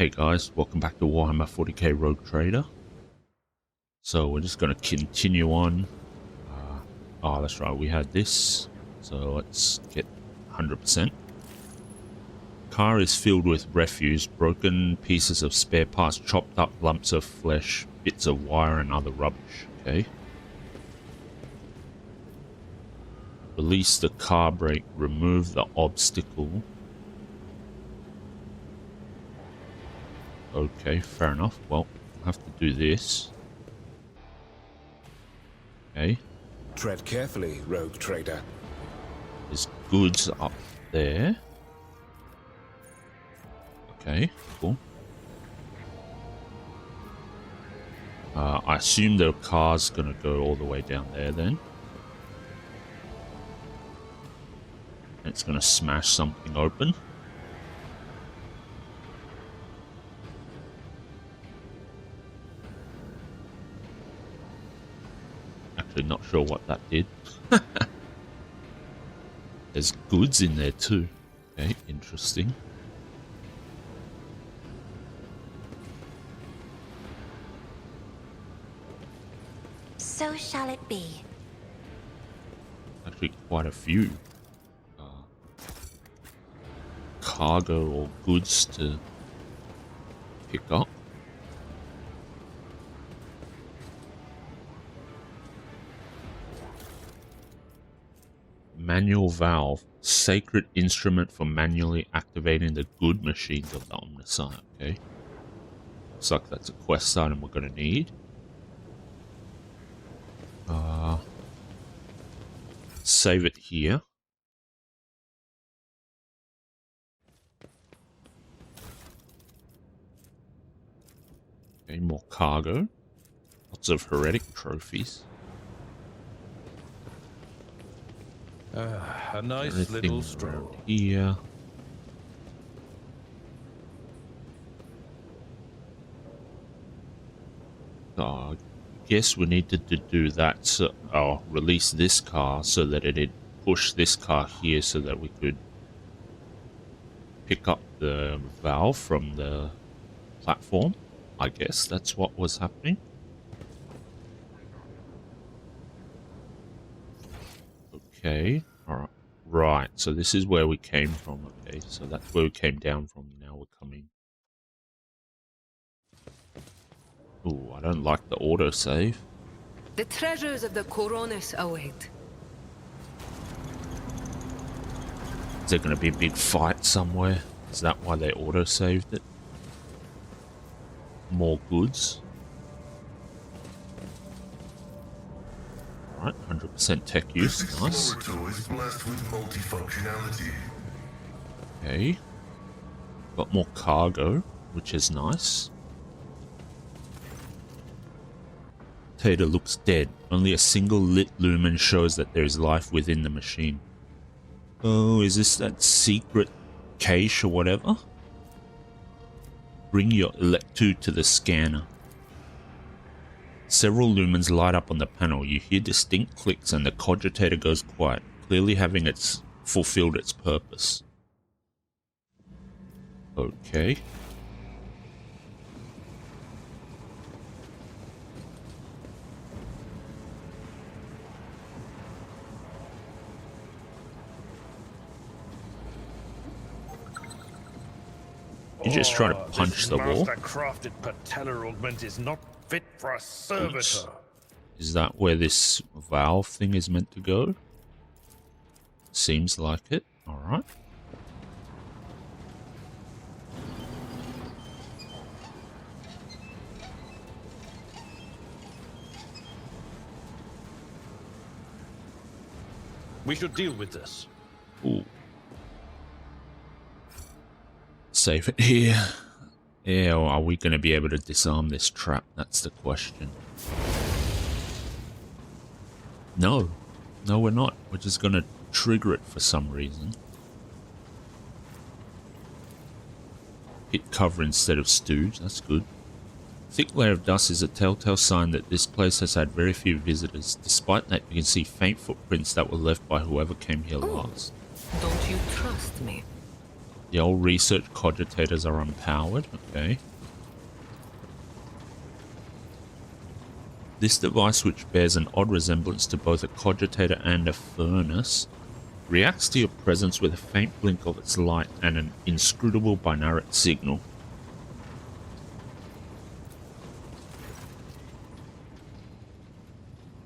Hey guys, welcome back to Warhammer 40k Rogue Trader. So we're just going to continue on. Oh, that's right, we had this. So let's get 100%. Car is filled with refuse, broken pieces of spare parts, chopped up lumps of flesh, bits of wire and other rubbish. Okay. Release the car brake, remove the obstacle. Okay, fair enough. Well, I'll have to do this. Okay. Tread carefully, rogue trader. There's goods up there. Okay, cool. I assume the car's gonna go all the way down there then. It's gonna smash something open. Actually not sure what that did. There's goods in there too. Okay, interesting. So shall it be. Actually quite a few cargo or goods to pick up. Manual valve, sacred instrument for manually activating the good machines of the Omniscient. Okay, looks like that's a quest item we're going to need. Save it here. Okay, more cargo. Lots of heretic trophies. A nice Anything little stroll. around here. I guess we needed to do that. So, release this car so that it'd push this car here so that we could pick up the valve from the platform. I guess that's what was happening. Okay, alright. Right, so this is where we came from. Okay, so that's where we came down from. Now we're coming. Ooh, I don't like the autosave. The treasures of the Coronis await. Is there going to be a big fight somewhere? Is that why they autosaved it? More goods. Alright, 100% tech use. Nice. This explorator is blessed with multifunctionality. Okay. Got more cargo, which is nice. Tater looks dead. Only a single lit lumen shows that there is life within the machine. Oh, is this that secret cache or whatever? Bring your Electu to the scanner. Several lumens light up on the panel. You hear distinct clicks and the cogitator goes quiet, clearly having fulfilled its purpose. Okay. You just try to punch the wall. Master-crafted patellar augment is not fit for a servitor. Oops. Is that where this valve thing is meant to go? Seems like it. Alright. We should deal with this. Ooh. Save it here. Yeah, or are we going to be able to disarm this trap? That's the question. No. No, we're not. We're just going to trigger it for some reason. Hit cover instead of stooge. That's good. Thick layer of dust is a telltale sign that this place has had very few visitors. Despite that, you can see faint footprints that were left by whoever came here last. Don't you trust me? The old research cogitators are unpowered. Okay. This device, which bears an odd resemblance to both a cogitator and a furnace, reacts to your presence with a faint blink of its light and an inscrutable binary signal.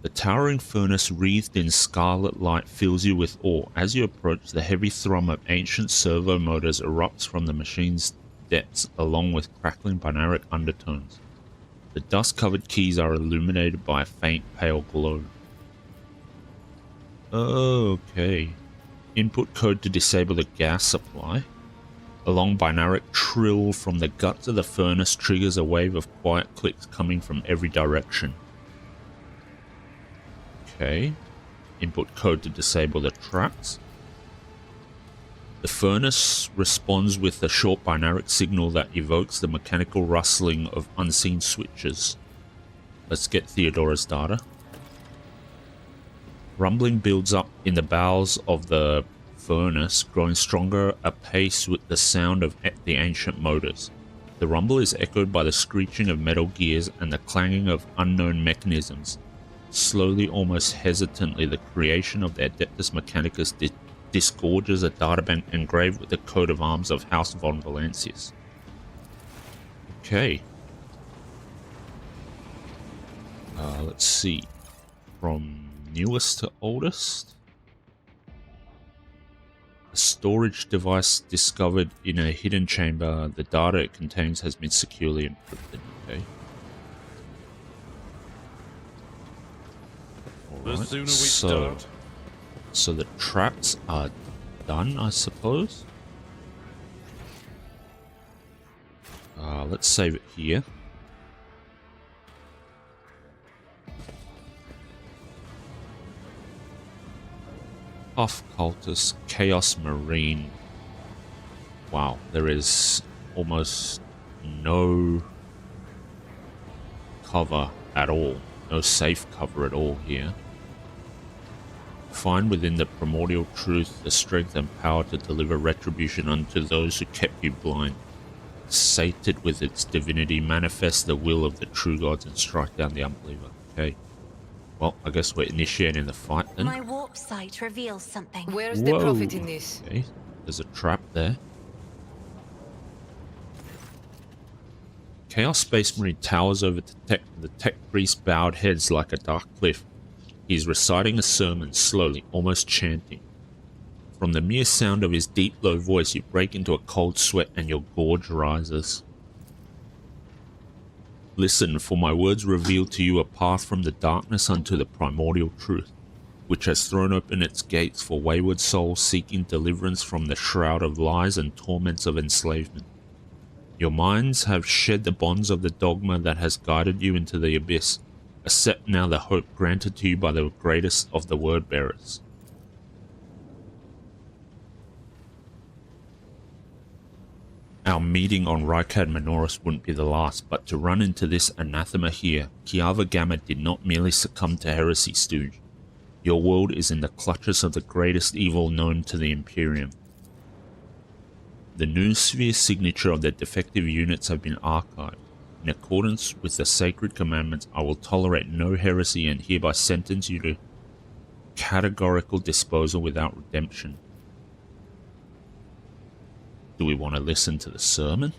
The towering furnace wreathed in scarlet light fills you with awe. As you approach, the heavy thrum of ancient servo motors erupts from the machine's depths along with crackling binaric undertones. The dust-covered keys are illuminated by a faint pale glow. Okay. Input code to disable the gas supply. A long binaric trill from the guts of the furnace triggers a wave of quiet clicks coming from every direction. Okay. Input code to disable the traps. The furnace responds with a short binaric signal that evokes the mechanical rustling of unseen switches. Let's get Theodora's data. Rumbling builds up in the bowels of the furnace, growing stronger apace with the sound of the ancient motors. The rumble is echoed by the screeching of metal gears and the clanging of unknown mechanisms. Slowly, almost hesitantly, the creation of the Adeptus Mechanicus disgorges a databank engraved with the coat of arms of House von Valancius. Okay. Let's see. From newest to oldest. A storage device discovered in a hidden chamber. The data it contains has been securely encrypted. Okay. The sooner we start. So the traps are done, I suppose. Let's save it here. Puff Cultus, Chaos Marine. Wow, there is almost no cover at all. No safe cover at all here. Find within the primordial truth the strength and power to deliver retribution unto those who kept you blind. Sated with its divinity, manifest the will of the true gods and strike down the unbeliever. Okay. Well, I guess we're initiating the fight then. My warp sight reveals something. Where's the profit in this? Okay, there's a trap there. Chaos Space Marine towers over the tech priest bowed heads like a dark cliff. He's reciting a sermon slowly, almost chanting. From the mere sound of his deep, low voice, you break into a cold sweat and your gorge rises. Listen, for my words reveal to you a path from the darkness unto the primordial truth, which has thrown open its gates for wayward souls seeking deliverance from the shroud of lies and torments of enslavement. Your minds have shed the bonds of the dogma that has guided you into the abyss. Accept now the hope granted to you by the greatest of the word bearers. Our meeting on Rykad Minoris wouldn't be the last, but to run into this anathema here, Kiava Gamma did not merely succumb to heresy, Stooge. Your world is in the clutches of the greatest evil known to the Imperium. The Noosphere signature of the defective units have been archived. In accordance with the sacred commandments, I will tolerate no heresy and hereby sentence you to categorical disposal without redemption. Do we want to listen to the sermon?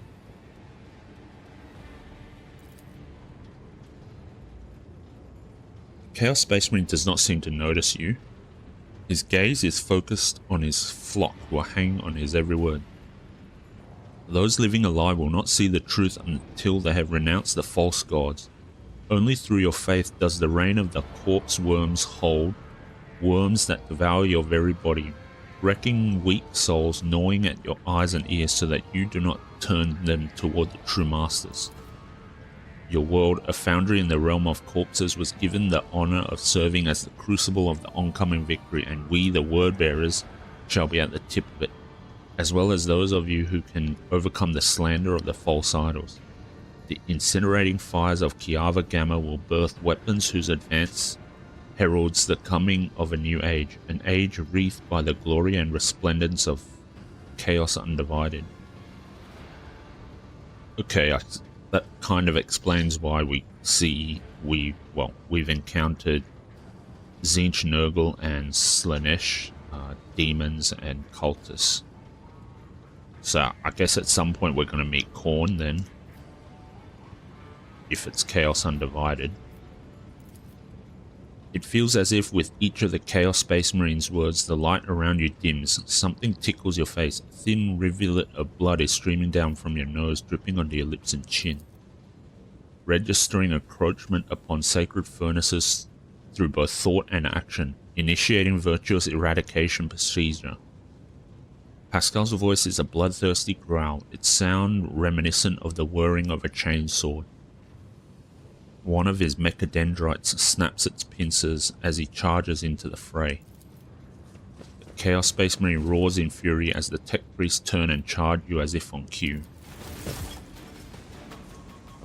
Chaos Space Marine does not seem to notice you. His gaze is focused on his flock who are hanging on his every word. Those living alive will not see the truth until they have renounced the false gods. Only through your faith does the reign of the corpse worms hold, worms that devour your very body, wrecking weak souls, gnawing at your eyes and ears so that you do not turn them toward the true masters. Your world, a foundry in the realm of corpses, was given the honor of serving as the crucible of the oncoming victory, and we, the word bearers, shall be at the tip of it, as well as those of you who can overcome the slander of the false idols. The incinerating fires of Kiava Gamma will birth weapons whose advance heralds the coming of a new age, an age wreathed by the glory and resplendence of Chaos Undivided. Okay, that kind of explains why we've encountered Tzeentch, Nurgle, and Slanesh, demons and cultists. So I guess at some point we're going to meet Khorne then, if it's Chaos Undivided. It feels as if with each of the Chaos Space Marines words, the light around you dims. Something tickles your face. A thin rivulet of blood is streaming down from your nose, dripping onto your lips and chin. Registering encroachment upon sacred furnaces through both thought and action. Initiating virtuous eradication procedure. Pascal's voice is a bloodthirsty growl, its sound reminiscent of the whirring of a chainsword. One of his mechadendrites snaps its pincers as he charges into the fray. The Chaos Space Marine roars in fury as the tech priests turn and charge you as if on cue.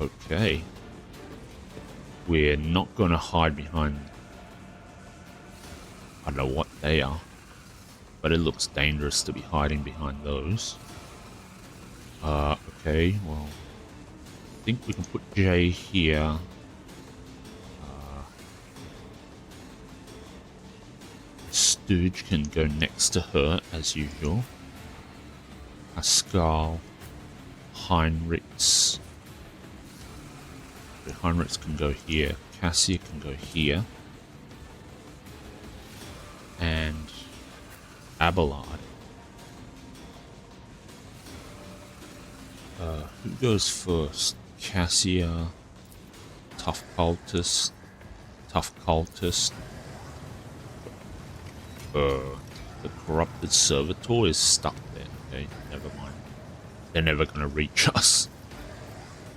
Okay. We're not going to hide behind... I don't know what they are, but it looks dangerous to be hiding behind those. Okay, well, I think we can put J here. Stooge can go next to her, as usual. Pascal, Heinrichs. Heinrichs can go here. Cassia can go here. And Abelard. Who goes first? Cassia, Tough Cultist. The Corrupted Servitor is stuck there. Okay, never mind. They're never going to reach us.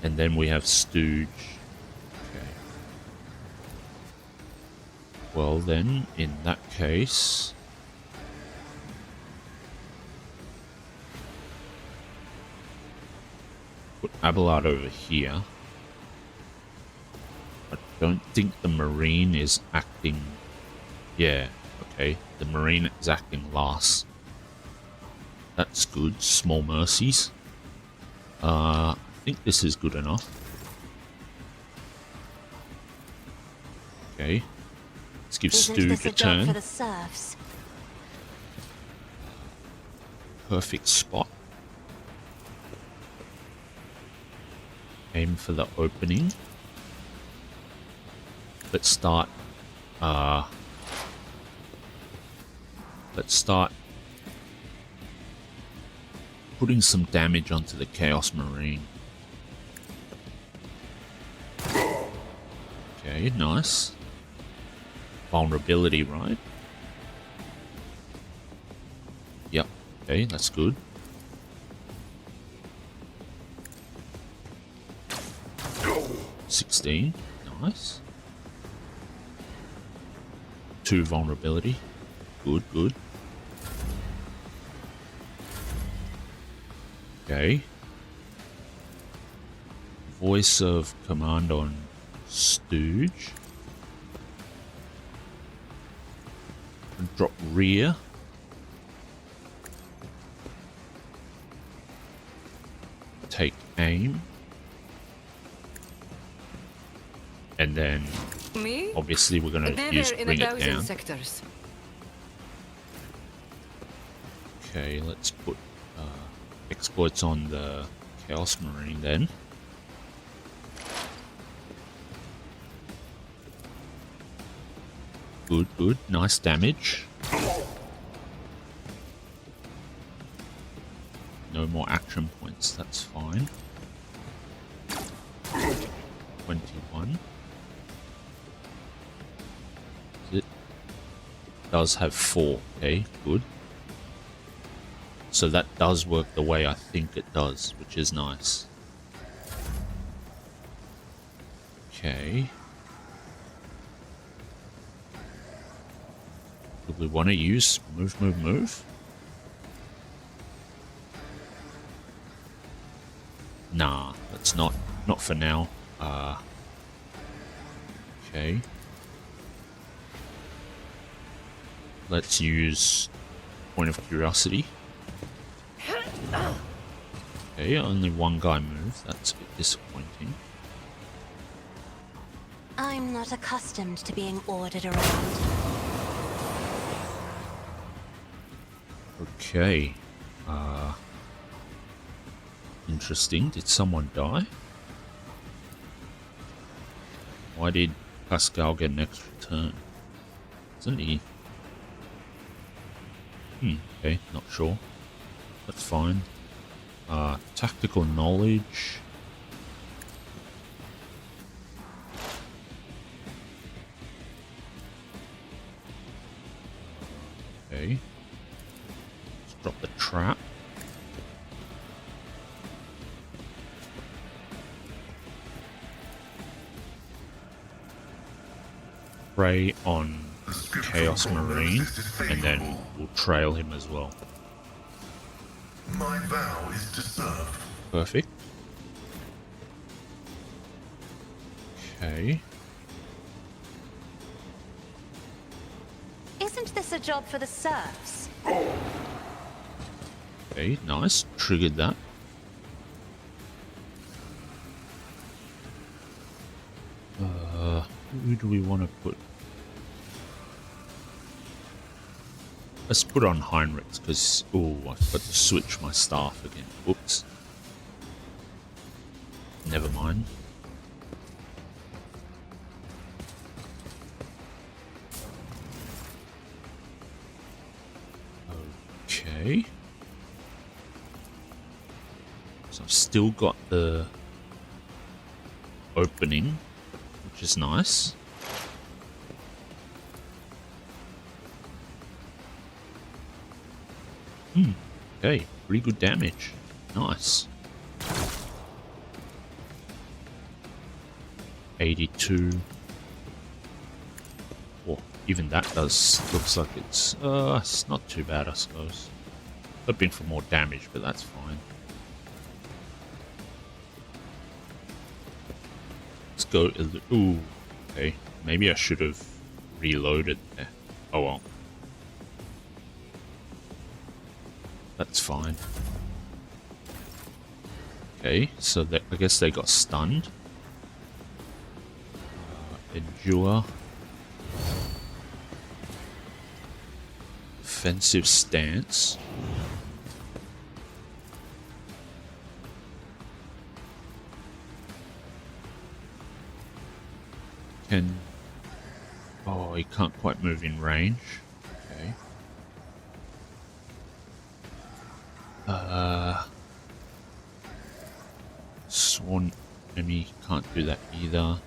And then we have Stooge. Okay. Well then, in that case... put Abelard over here. I don't think the Marine is acting... Yeah, okay. The Marine is acting last. That's good. Small mercies. I think this is good enough. Okay. Let's give Stooge a turn. For the serfs? Perfect spot. Aim for the opening. Let's start putting some damage onto the Chaos Marine. Okay, nice. Vulnerability, right? Yep, okay, that's good. $16, nice. 2 vulnerability. Good, good. Okay. Voice of command on Stooge. And drop rear. Take aim. And then Me? obviously we're going to use bring it down. Sectors. Okay, let's put exploits on the Chaos Marine then. Good, good. Nice damage. No more action points, that's fine. 21. It does have 4, okay, good. So that does work the way I think it does, which is nice. Okay. Do we want to use move, move, move? Nah, that's not for now. Okay. Let's use Point of Curiosity. Okay, only one guy moves. That's a bit disappointing. I'm not accustomed to being ordered around. Okay. Interesting. Did someone die? Why did Pascal get an extra turn? Isn't he? Okay, not sure. That's fine. Tactical knowledge. Okay. Let's drop the trap. Prey on Chaos Marine, and then we'll trail him as well. My vow is to serve. Perfect. Okay. Isn't this a job for the serfs? Okay, nice. Triggered that. Who do we want to put? Let's put on Heinrichs, because... Oh, I've got to switch my staff again. Oops. Never mind. Okay. So I've still got the opening, which is nice. Okay, pretty good damage. Nice. 82. Oh, even that looks like it's not too bad, I suppose. Hoping for more damage, but that's fine. Let's go. Ooh, okay. Maybe I should have reloaded there. Oh well. That's fine. Okay, so I guess they got stunned. Endure. Offensive stance. Oh, he can't quite move in range. Okay. Sworn enemy can't do that either.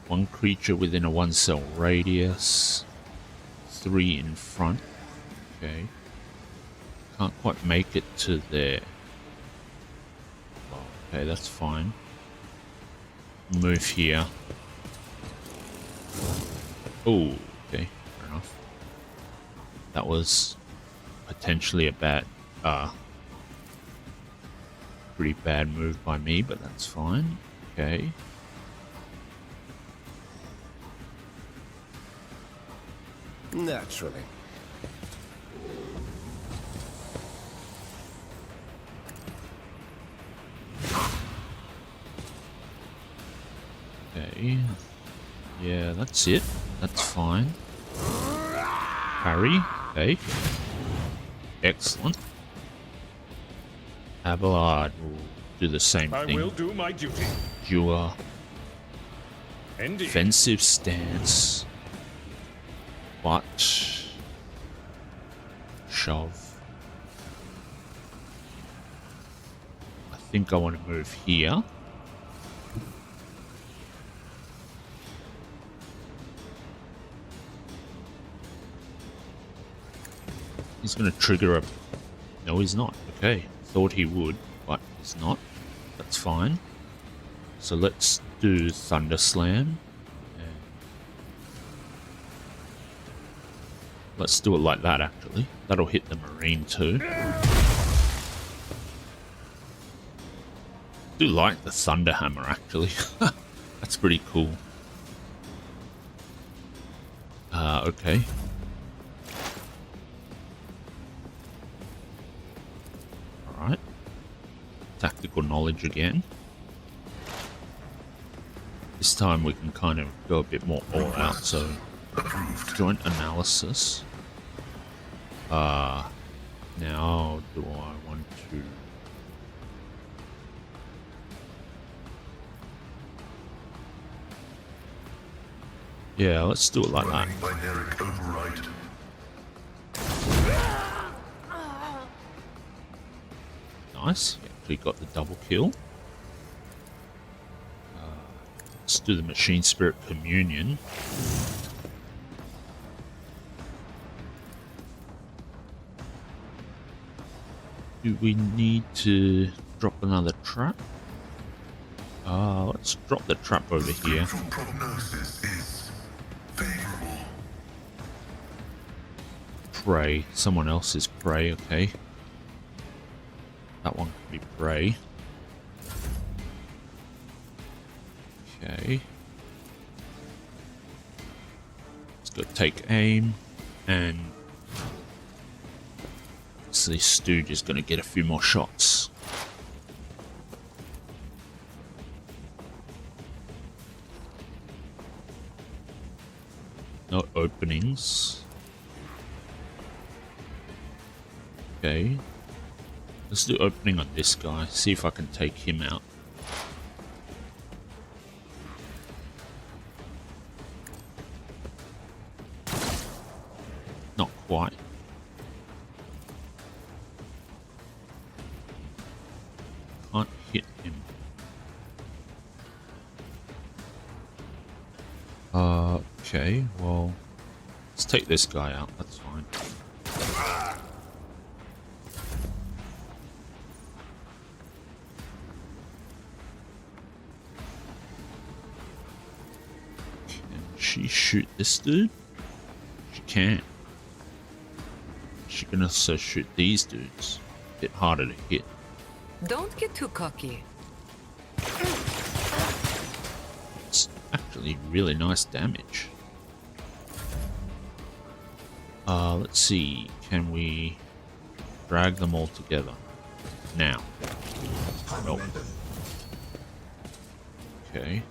One creature within a 1 cell radius. 3 in front. Okay. Can't quite make it to there. Okay, that's fine. Move here. Oh, okay, fair enough. That was potentially a pretty bad move by me, but that's fine. Okay. Naturally. Okay. Yeah, that's it. That's fine. Parry. Okay. Excellent. Abelard will do the same I thing. will do my duty. Dua. Indeed. Defensive stance. But shove. I think I want to move here. He's going to trigger a... No, he's not. Okay. Thought he would, but he's not. That's fine. So let's do Thunder Slam. Let's do it like that, actually. That'll hit the Marine too. Do like the Thunder Hammer, actually. That's pretty cool. tactical knowledge again. This time we can kind of go a bit more all out, so joint analysis. Now do I want to... Yeah, let's do it like that. Binaric override. Nice, actually got the double kill. Let's do the Machine Spirit Communion. Do we need to drop another trap? Let's drop the trap over here. Prognosis is favorable. Prey. Someone else's prey, okay. That one could be prey. Okay. Let's go take aim, and so this stooge is going to get a few more shots. No openings. Okay. Let's do opening on this guy. See if I can take him out. Not quite. Can't hit him. Okay, well, let's take this guy out. That's fine. Can she shoot this dude? She can. She can also shoot these dudes. A bit harder to hit. Don't get too cocky. It's actually really nice damage. Let's see. Can we drag them all together? Now. Nope. Okay.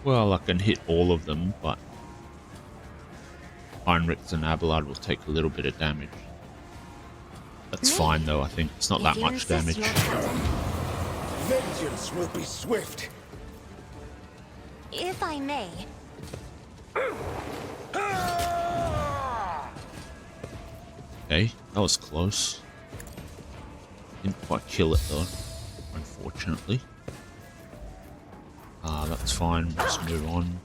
Well, I can hit all of them, but Heinrich and Abelard will take a little bit of damage. That's fine though, I think. It's not that much damage. Vengeance will be swift. If I may. Okay, that was close. Didn't quite kill it though, unfortunately. That's fine, let's move on.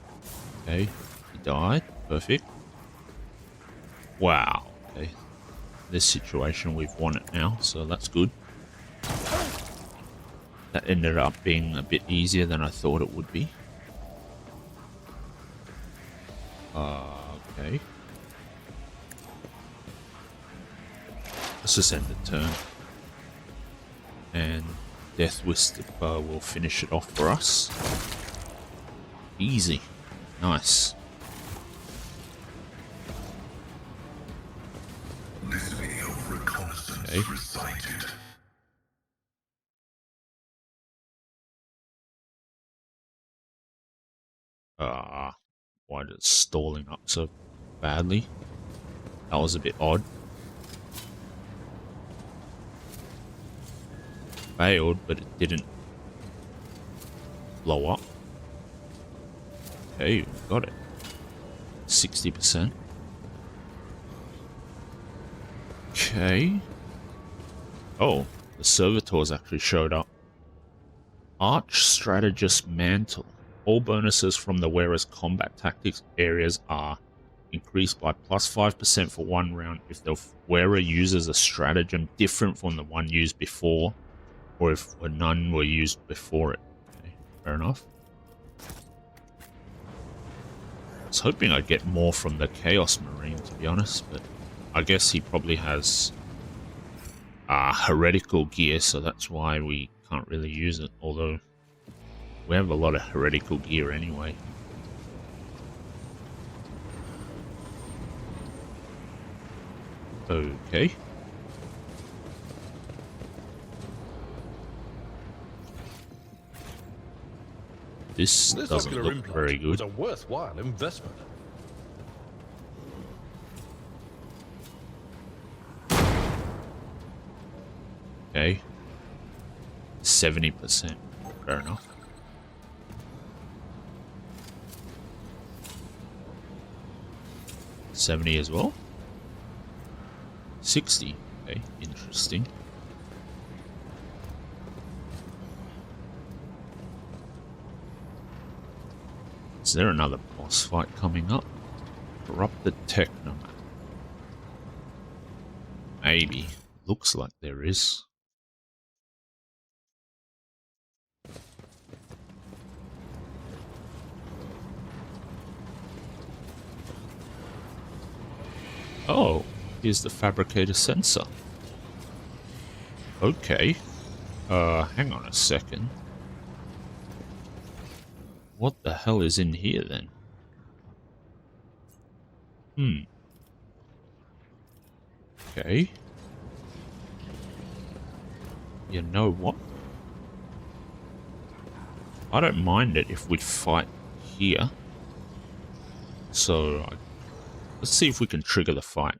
Okay, he died. Perfect. Wow, okay. This situation, we've won it now, so that's good. That ended up being a bit easier than I thought it would be. Okay. Let's just end the turn. And Death Whisper will finish it off for us. Easy. Nice. Litany of reconnaissance Okay. recited. Why is it stalling up so badly? That was a bit odd. Failed, but it didn't blow up. Okay, we got it. 60%. Okay. Oh, the servitors actually showed up. Arch Strategist Mantle. All bonuses from the wearer's combat tactics areas are increased by +5% for 1 round if the wearer uses a stratagem different from the one used before, or if none were used before it. Okay, fair enough. I was hoping I'd get more from the Chaos Marine, to be honest, but I guess he probably has heretical gear, so that's why we can't really use it, although we have a lot of heretical gear anyway. Okay. This This doesn't ocular look implant very was good. a worthwhile investment. Okay. 70%. Fair enough. $70 as well. 60. Okay, interesting. Is there another boss fight coming up? Corrupted Technoman. Maybe. Looks like there is. Oh, here's the Fabricator Censor. Okay. Hang on a second. What the hell is in here then? Okay. You know what? I don't mind it if we fight here. So, let's see if we can trigger the fight.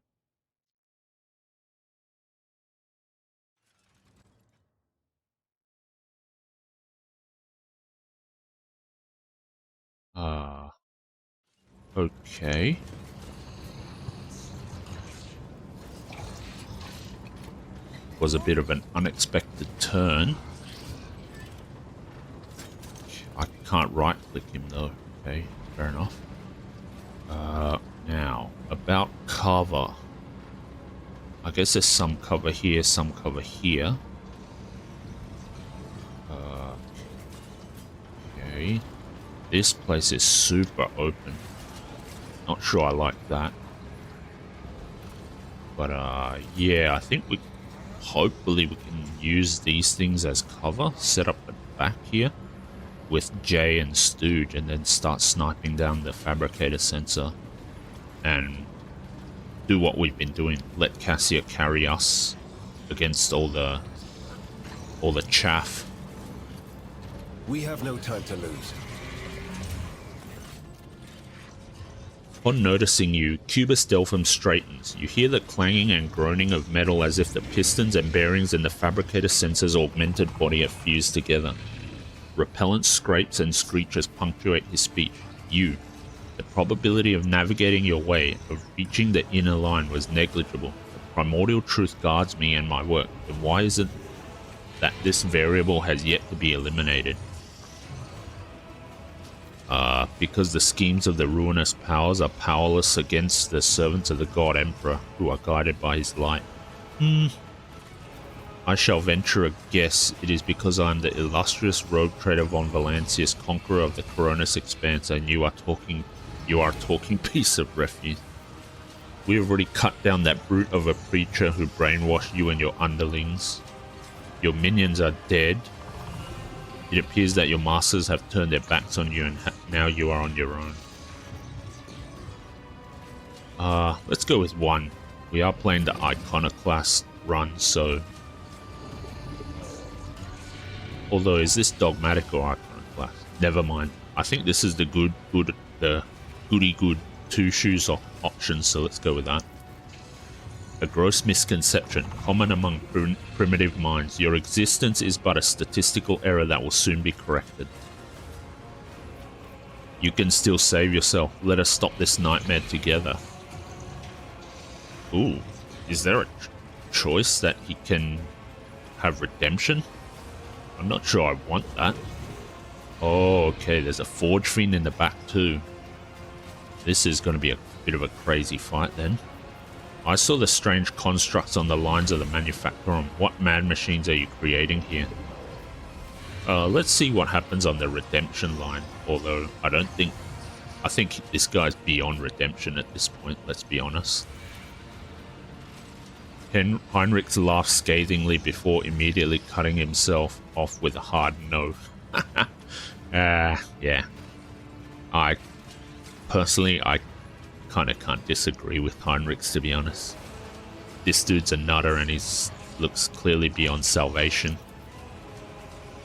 Okay. Was a bit of an unexpected turn. I can't right-click him though. Okay, fair enough. Now, about cover. I guess there's some cover here, some cover here. Okay. This place is super open. Not sure I like that. But, yeah, I think hopefully we can use these things as cover. Set up the back here with Jay and Stooge and then start sniping down the Fabricator Censor. And do what we've been doing. Let Cassia carry us against all the chaff. We have no time to lose. Upon noticing you, Cubis Delphim straightens. You hear the clanging and groaning of metal as if the pistons and bearings in the Fabricator Censor's augmented body are fused together. Repellent scrapes and screeches punctuate his speech. You. The probability of navigating your way, of reaching the inner line, was negligible. The primordial truth guards me and my work. Then why is it that this variable has yet to be eliminated? Because the schemes of the ruinous powers are powerless against the servants of the God Emperor, who are guided by his light. I shall venture a guess it is because I am the illustrious rogue trader von Valancius, conqueror of the Coronis Expanse, and you are talking piece of refuse. We have already cut down that brute of a preacher who brainwashed you and your underlings. Your minions are dead. It appears that your masters have turned their backs on you and now you are on your own. Let's go with 1. We are playing the Iconoclast run, so... Although, is this Dogmatic or Iconoclast? Never mind. I think this is the goody good 2 shoes option, so let's go with that. A gross misconception, common among primitive minds. Your existence is but a statistical error that will soon be corrected. You can still save yourself. Let us stop this nightmare together. Ooh, is there a choice that he can have redemption? I'm not sure I want that. Oh, okay, there's a Forge Fiend in the back too. This is going to be a bit of a crazy fight then. I saw the strange constructs on the lines of the Manufactorum. What mad machines are you creating here? Let's see what happens on the redemption line. Although, I think this guy's beyond redemption at this point, let's be honest. Heinrich laughed scathingly before immediately cutting himself off with a hard no. Yeah. Personally, I kind of can't disagree with Heinrichs, to be honest. this dude's a nutter and looks clearly beyond salvation.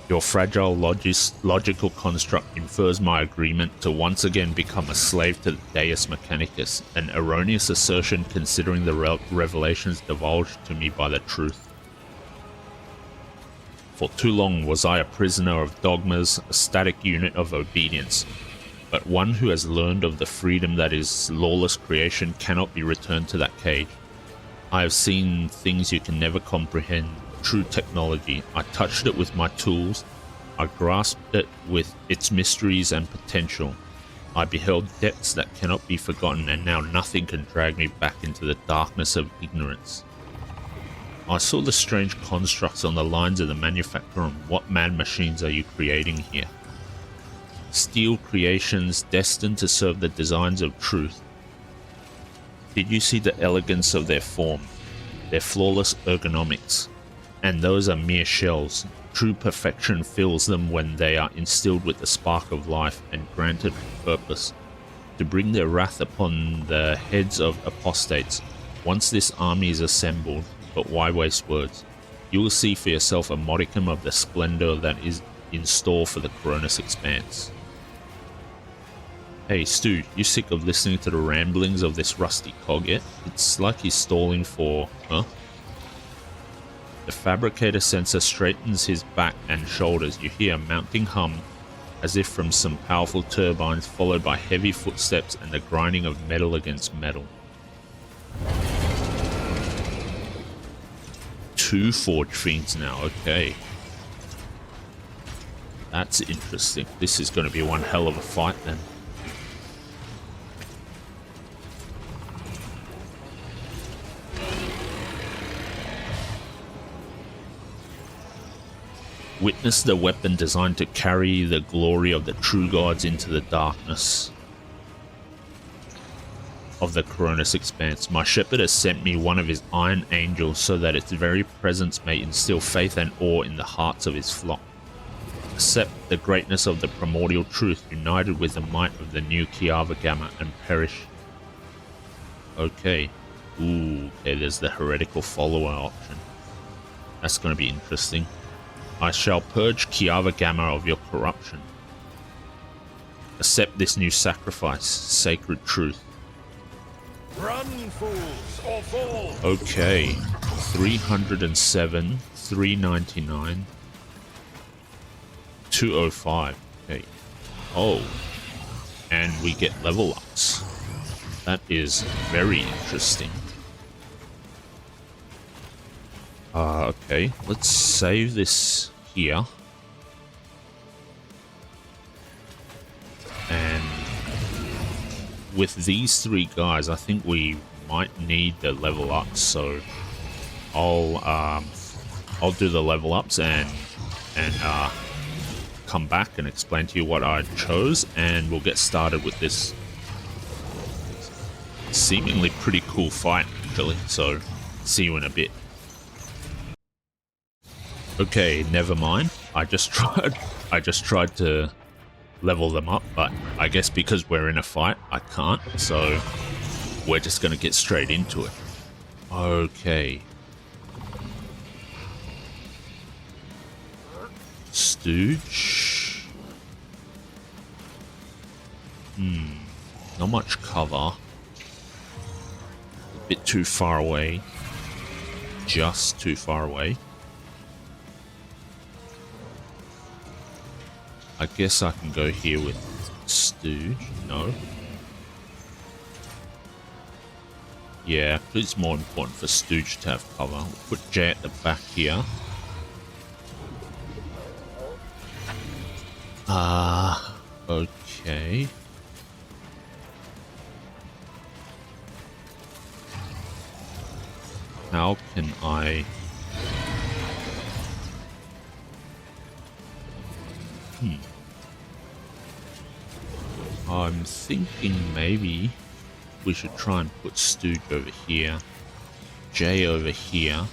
Your fragile logical construct infers my agreement to once again become a slave to the Deus Mechanicus, an erroneous assertion considering the revelations divulged to me by the truth. For too long was I a prisoner of dogmas, a static unit of obedience, but one who has learned of the freedom that is lawless creation cannot be returned to that cage. I have seen things you can never comprehend. True technology. I touched it with my tools. I grasped it with its mysteries and potential. I beheld depths that cannot be forgotten, and now nothing can drag me back into the darkness of ignorance. I saw the strange constructs on the lines of the Manufactorum. What mad machines are you creating here? Steel creations destined to serve the designs of truth. Did you see the elegance of their form, their flawless ergonomics? And those are mere shells. True perfection fills them when they are instilled with the spark of life and granted purpose, to bring their wrath upon the heads of apostates. Once this army is assembled, but why waste words? You will see for yourself a modicum of the splendor that is in store for the Coronis Expanse. Hey Stu, you sick of listening to the ramblings of this rusty cog yet? It's like he's stalling for... huh? The Fabricator Censor straightens his back and shoulders. You hear a mounting hum, as if from some powerful turbines, followed by heavy footsteps and the grinding of metal against metal. 2 Forge Fiends now, okay. That's interesting. This is going to be one hell of a fight then. Witness the weapon designed to carry the glory of the true gods into the darkness of the Coronis Expanse. My shepherd has sent me one of his iron angels so that its very presence may instill faith and awe in the hearts of his flock. Accept the greatness of the primordial truth united with the might of the new Kiava Gamma and perish. Okay. Ooh, okay, there's the heretical follower option. That's going to be interesting. I shall purge Kiava Gamma of your corruption. Accept this new sacrifice, sacred truth. Run, fools, or fall! Okay, 307, 399, 205. Okay. Oh, and we get level ups. That is very interesting. Okay, let's save this here. And with these 3 guys, I think we might need the level ups, so I'll do the level ups and come back and explain to you what I chose, and we'll get started with this seemingly pretty cool fight actually, so see you in a bit. Okay, never mind. I just tried to level them up, but I guess because we're in a fight, I can't, so we're just gonna get straight into it. Okay. Tzeentch. Not much cover. A bit too far away. Just too far away. I guess I can go here with Tzeentch. No. Yeah, it's more important for Tzeentch to have cover. We'll put Jay at the back here. Okay. How can I... I'm thinking maybe we should try and put Tzeentch over here, Jay over here,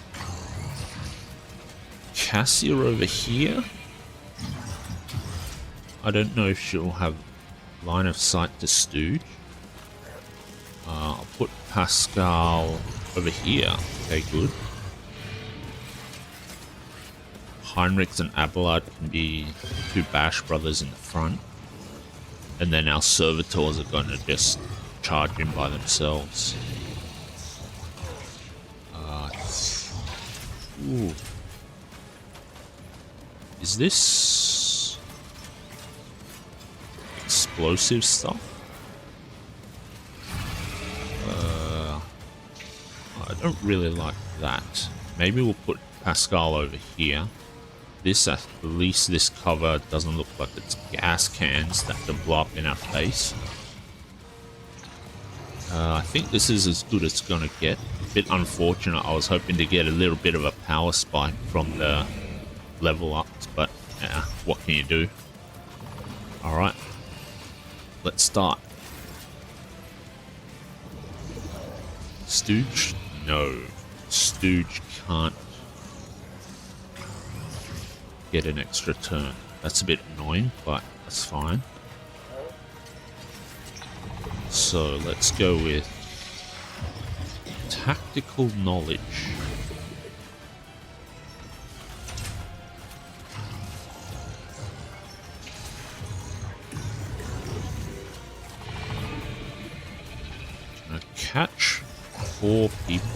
Cassia over here. I don't know if she'll have line of sight to Tzeentch. I'll put Pascal over here. Okay, good. Heinrichs and Abelard can be two Bash brothers in the front. And then our servitors are going to just charge in by themselves. Ooh. Is this explosive stuff? I don't really like that. Maybe we'll put Pascal over here. This, at least this cover doesn't look like it's gas cans that can blow up in our face. I think this is as good as it's gonna get. A bit unfortunate, I was hoping to get a little bit of a power spike from the level ups, but what can you do? Alright, let's start. Stooge? No. Stooge can't get an extra turn. That's a bit annoying, but that's fine. So let's go with tactical knowledge. Gonna catch 4 people.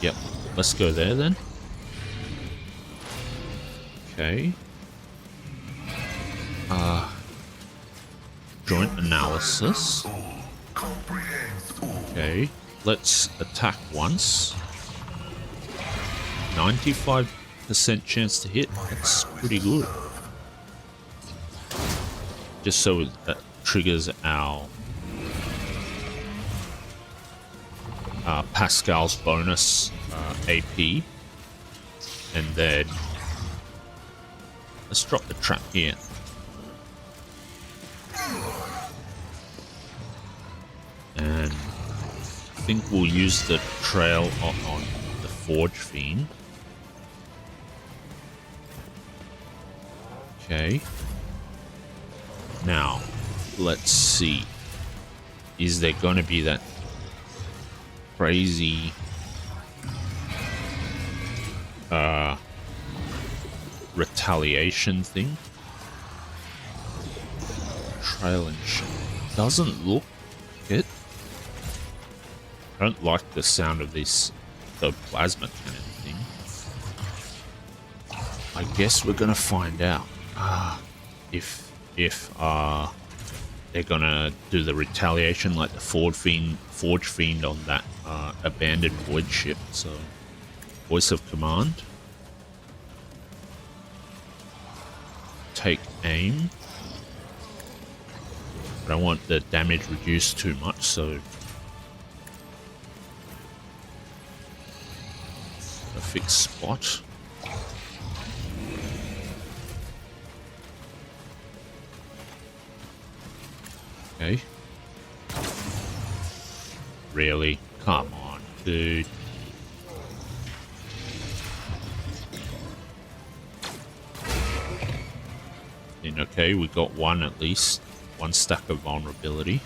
Yep, let's go there then. Okay. Joint analysis. Okay, let's attack once. 95% chance to hit. That's pretty good. Just so that triggers our Pascal's bonus AP. And then let's drop the trap here. And I think we'll use the trail on the Forge Fiend. Okay. Now, let's see. Is there going to be that crazy retaliation thing? Trail and shit. Doesn't look it. I don't like the sound of this, the plasma cannon thing. I guess we're gonna find out if they're gonna do the retaliation like the Forge Fiend on that abandoned void ship. So, voice of command. Take aim. I don't want the damage reduced too much, so a fixed spot. Okay. Really? Come on, dude. And okay, we got one at least. One stack of vulnerability.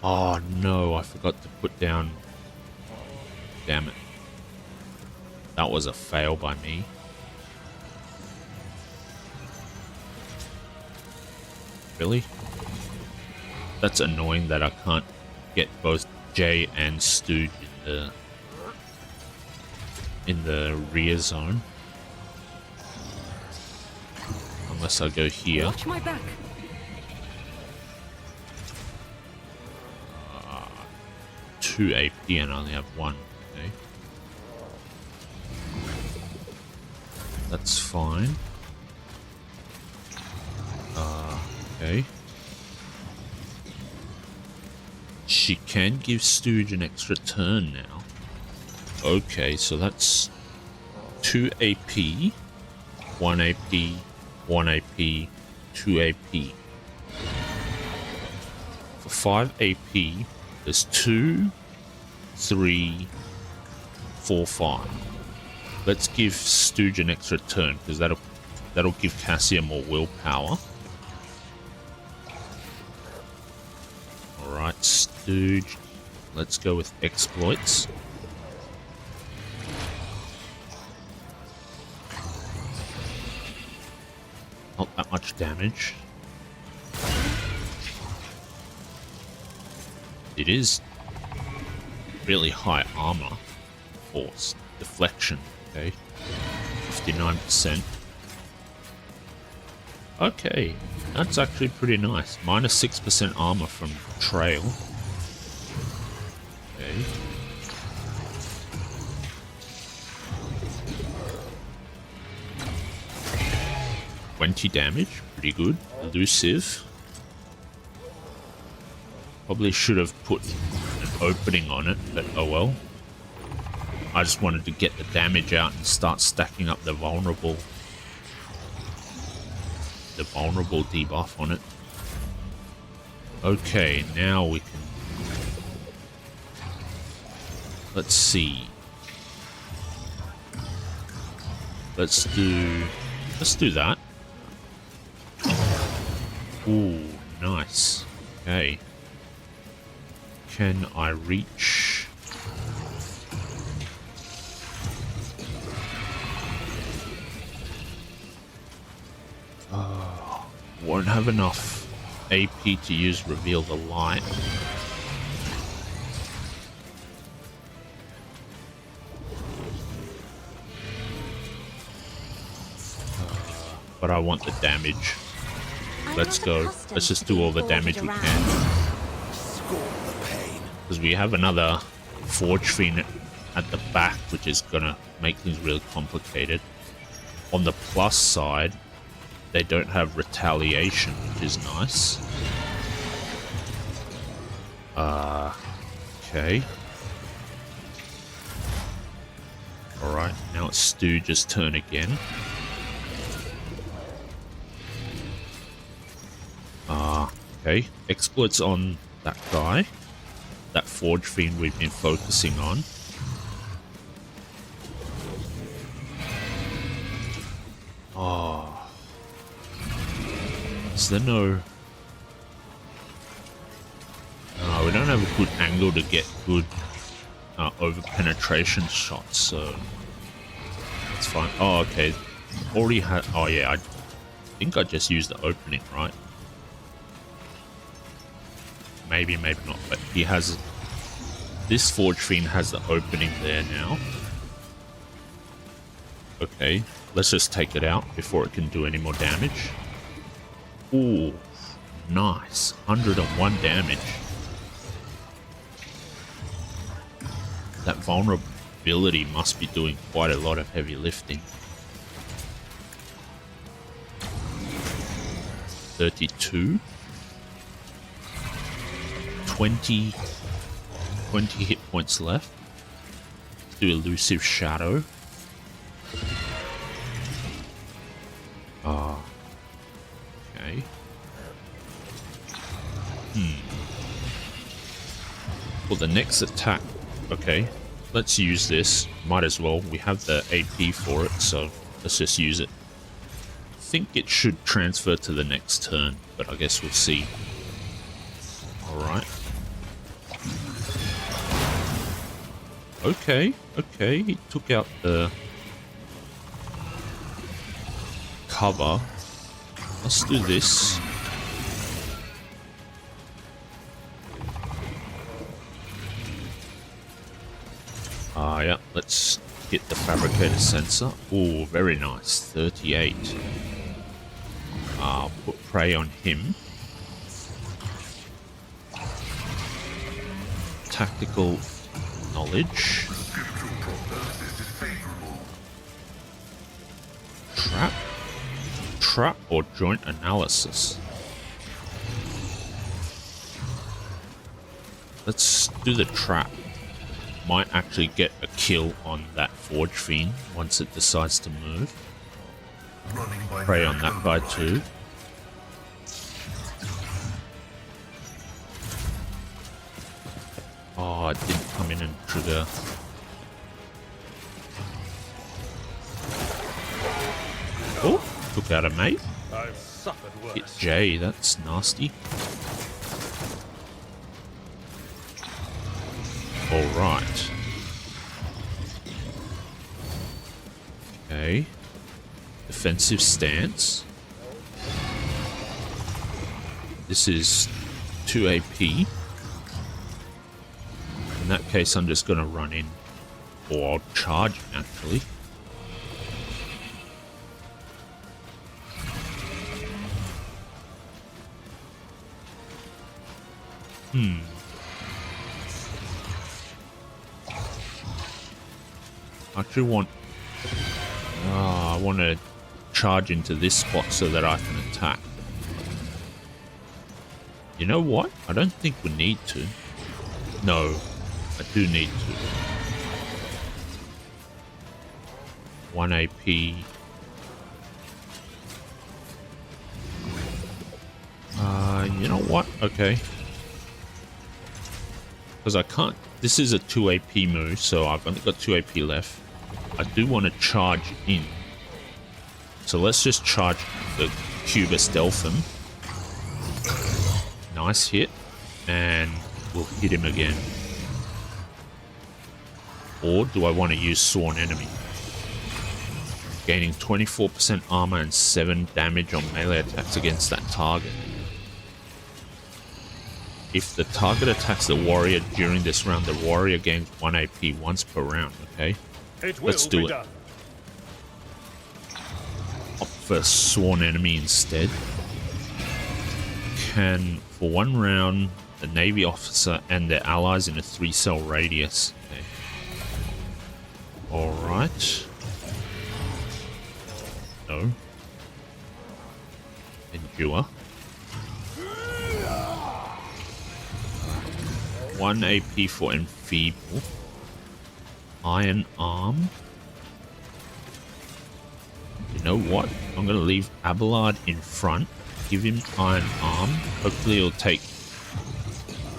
Oh no, I forgot to put down. Damn it. That was a fail by me. Really? That's annoying that I can't get both Jay and Stooge in the rear zone. Unless I go here. Watch my back. 2 AP and I only have 1. Okay. That's fine. Okay. She can give Stooge an extra turn now. Okay, so that's 2 AP, 1 AP, 1 AP, 2 AP. For 5 AP, there's 2, 3, 4, 5. Let's give Stooge an extra turn because that'll give Cassia more willpower. Stooge. Let's go with exploits. Not that much damage. It is really high armor. Force. Deflection. Okay. 59%. Okay. That's actually pretty nice. Minus 6% armor from trail. Okay. $20 damage. Pretty good. Elusive. Probably should have put an opening on it, but oh well. I just wanted to get the damage out and start stacking up the vulnerable debuff on it. Okay, now we can... Let's see. Let's do that. Ooh, nice. Okay. Can I reach? Won't have enough AP to use Reveal the Light. But I want the damage. Let's go. Let's just do all the damage we can. Because we have another Forge Fiend at the back, which is gonna make things really complicated. On the plus side, they don't have retaliation, which is nice. Okay. Alright, now it's Stooge's turn again. Okay. Exploits on that guy. That Forge Fiend we've been focusing on. Oh. Is there no... No, we don't have a good angle to get good over penetration shots, so... It's fine. Oh, okay. Already had... Oh, yeah, I think I just used the opening, right? Maybe, maybe not, but he has... This Forge Fiend has the opening there now. Okay, let's just take it out before it can do any more damage. Ooh, nice. 101 damage. That vulnerability must be doing quite a lot of heavy lifting. 32. 20 hit points left. Let's do Elusive Shadow. Okay. For the next attack, okay, let's use this. Might as well. We have the AP for it, so let's just use it. I think it should transfer to the next turn, but I guess we'll see. Alright. Okay, okay, he took out the cover. Let's do this. Yeah, let's get the Fabricator Censor. Oh, very nice. 38. Put prey on him. Tactical knowledge. Trap or joint analysis. Let's do the trap. Might actually get a kill on that Forge Fiend once it decides to move. Prey on that guy too. Oh, it didn't come in and trigger. Oh, took out a mate. I've suffered worse. Hit J, that's nasty. All right. Okay. Defensive stance. This is 2 AP. In that case, I'm just going to run in. Or I'll charge, actually. I actually want... I want to charge into this spot so that I can attack. You know what? I don't think we need to. No, I do need to. 1 AP. You know what? Okay. Because I can't... This is a 2 AP move, so I've only got 2 AP left. I do want to charge in. So let's just charge the Cubis Delphim. Nice hit. And we'll hit him again. Or do I want to use Sworn Enemy? Gaining 24% armor and 7 damage on melee attacks against that target. If the target attacks the warrior during this round, the warrior gains 1 AP once per round, okay? Let's do it. Opt for Sworn Enemy instead. Can, for 1 round, the Navy officer and their allies in a 3-cell radius. Okay. Alright. No. Endure. 1 AP for Enfeeble. Iron Arm. You know what? I'm going to leave Abelard in front. Give him Iron Arm. Hopefully he'll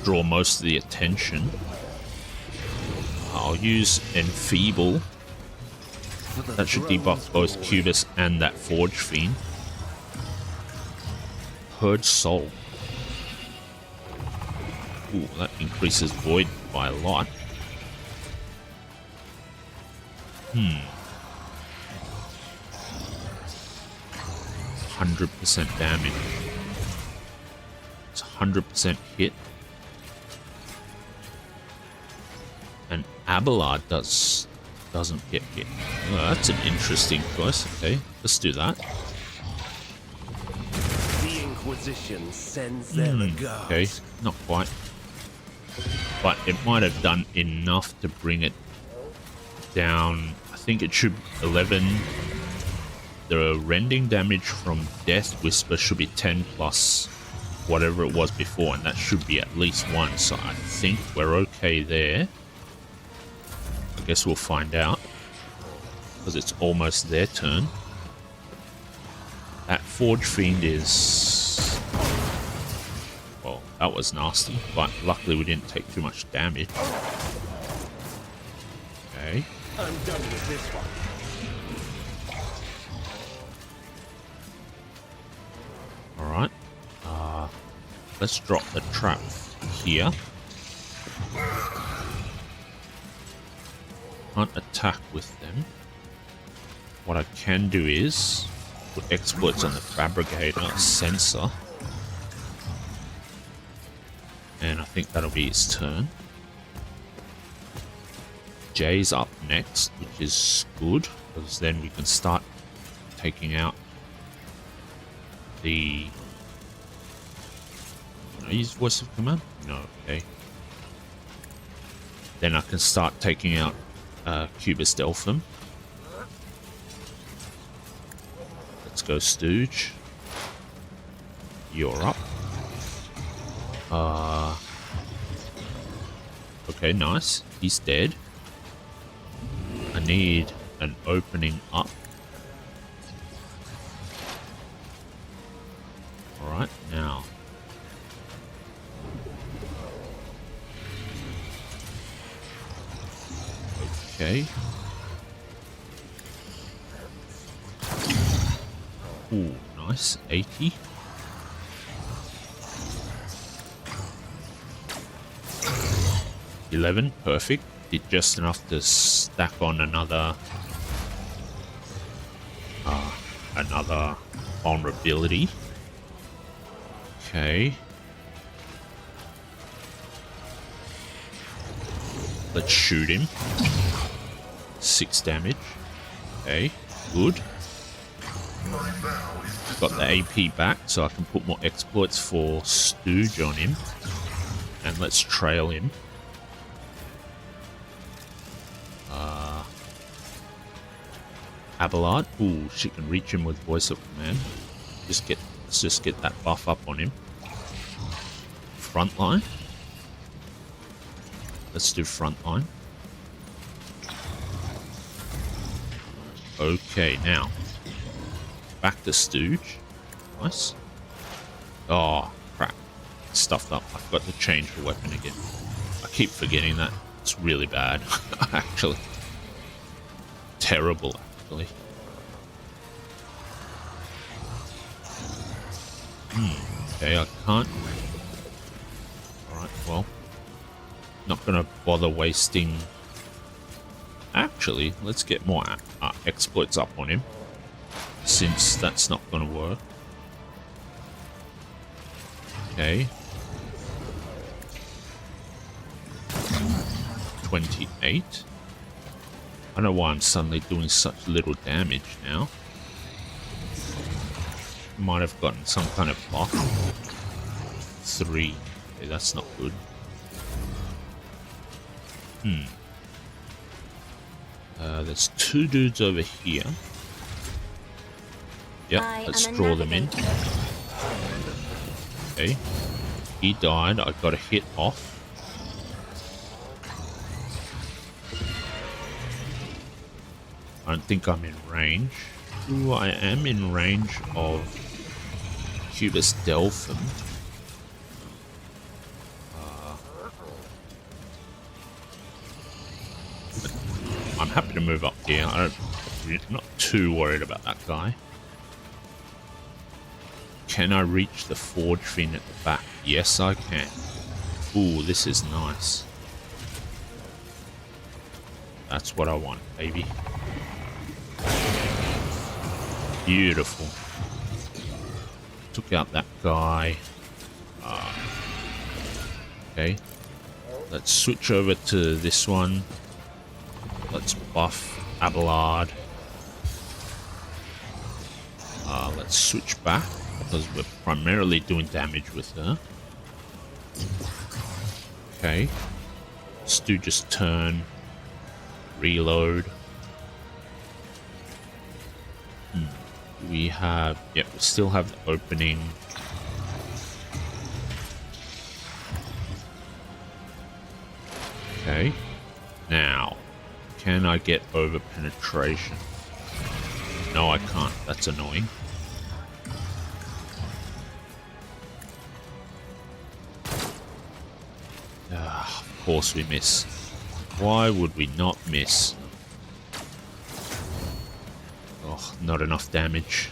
draw most of the attention. I'll use Enfeeble. That should debuff both Cubis and that Forge Fiend. Purge Soul. Ooh, that increases Void by a lot. 100% damage. It's 100% hit. And Abelard doesn't get hit. Well, that's an interesting choice. Okay, let's do that. The Inquisition sends their regards. Okay, not quite. But it might have done enough to bring it down. I think it should 11. The rending damage from Death Whisper should be 10 plus whatever it was before, and that should be at least 1. So I think we're okay there. I guess we'll find out, because it's almost their turn. That Forge Fiend is... well, that was nasty, but luckily we didn't take too much damage. Okay. I'm done with this one. Alright. Let's drop the trap here. Can't attack with them. What I can do is put exploits on the Fabricator Censor. And I think that'll be his turn. Jay's up next, which is good, because then we can start taking out the... Can I use Voice of Command? No, okay. Then I can start taking out Cubis Delphim. Let's go Stooge. You're up. Okay, nice. He's dead. I need an opening up. Alright, now. Okay. Ooh, nice. 80. 11, perfect. Did just enough to stack on another vulnerability. Okay. Let's shoot him. 6 damage. Okay, good. Got the AP back, so I can put more exploits for Stooge on him. And let's trail him. Abelard. Ooh, she can reach him with Voice of Command. Let's just get that buff up on him. Frontline. Let's do frontline. Okay, now back to Stooge. Nice. Oh crap! Stuffed up. I forgot to change the weapon again. I keep forgetting that. It's really bad, actually. Terrible, actually. Okay, I can't. Alright, well. Not gonna bother wasting... Actually, let's get more exploits up on him. Since that's not gonna work. Okay. 28. I don't know why I'm suddenly doing such little damage now. Might have gotten some kind of buff. 3. Okay, that's not good. There's 2 dudes over here. Yep, let's draw them in. Okay. He died. I got a hit off. I don't think I'm in range. Ooh, I am in range of Cubis Delphim. I'm happy to move up here. I'm not too worried about that guy. Can I reach the forge fin at the back? Yes, I can. Ooh, this is nice. That's what I want, baby. Beautiful. Took out that guy. Okay. Let's switch over to this one. Let's buff Abelard. Let's switch back because we're primarily doing damage with her. Okay. Let's do just turn. Reload. We have... Yep, we still have the opening. Okay. Now, can I get over penetration? No, I can't. That's annoying. Of course we miss. Why would we not miss? Oh, not enough damage.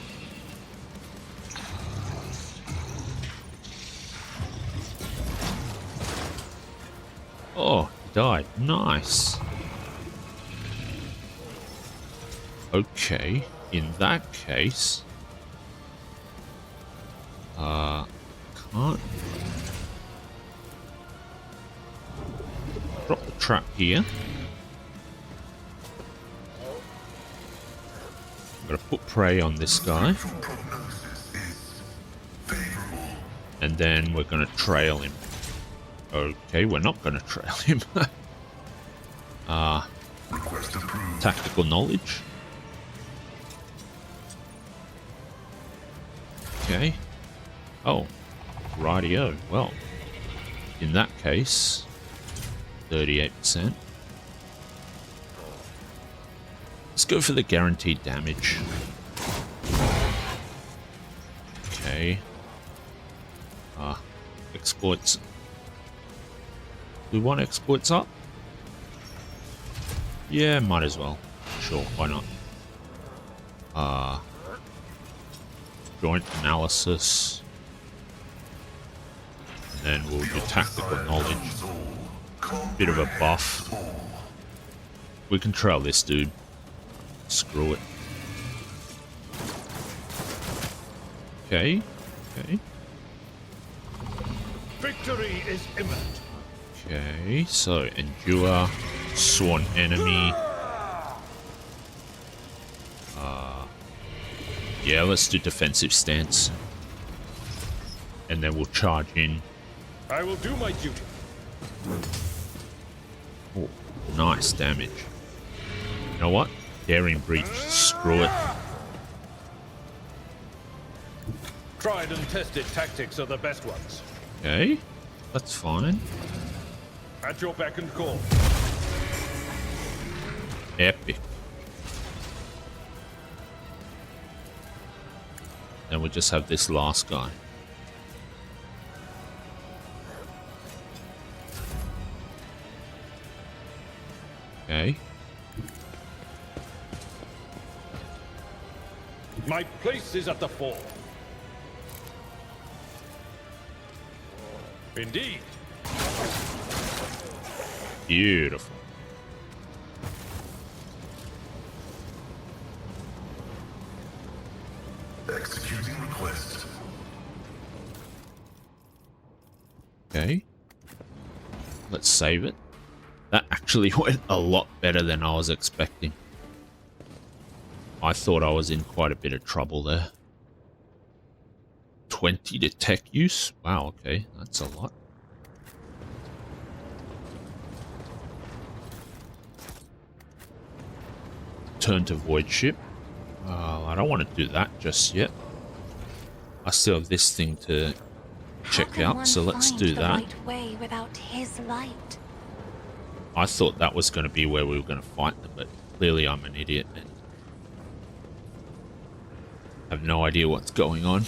Oh, he died. Nice. Okay, in that case... can't... Drop the trap here. I'm gonna put prey on this guy. And then we're gonna trail him. Okay, we're not gonna trail him. Tactical knowledge. Okay. Oh, rightio. Well, in that case, 38%. Let's go for the guaranteed damage. Okay. Exploits. Do we want exploits up? Yeah, might as well. Sure, why not? Joint analysis. And then we'll do tactical knowledge. bit of a buff. We can trail this dude. Screw it. Okay. Okay. Victory is imminent. Okay, so endure, sworn enemy. Yeah, let's do defensive stance. And then we'll charge in. I will do my duty. Oh, nice damage. You know what? Daring breach, screw it. Tried and tested tactics are the best ones. Okay, that's fine. At your beck and call. Epic. Then we'll just have this last guy. Okay. My place is at the fore. Indeed. Beautiful. Executing request. Okay. Let's save it. That actually went a lot better than I was expecting. I thought I was in quite a bit of trouble there. 20 to tech use? Wow, okay. That's a lot. Turn to void ship. I don't want to do that just yet. I still have this thing to check out, so let's do that. Right way without his light. I thought that was going to be where we were going to fight them, but clearly I'm an idiot and have no idea what's going on.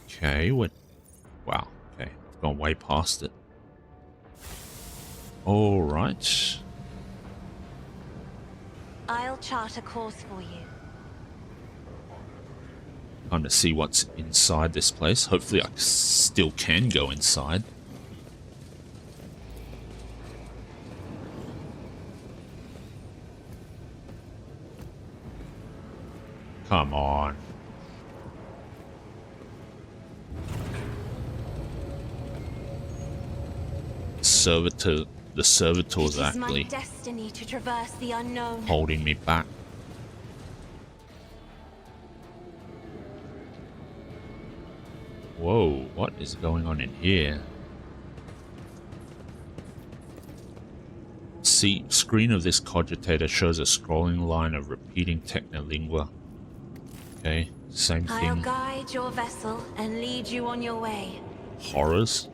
Okay, what? Wow, okay, I've gone way past it. All right. I'll chart a course for you. Time to see what's inside this place. Hopefully I still can go inside. Come on. The servitors are actually It is my destiny to traverse the unknown. holding me back. Whoa, what is going on in here? See, screen of this cogitator shows a scrolling line of repeating technolingua. Okay, same I'll thing. guide your vessel and lead you on your way. Horrors.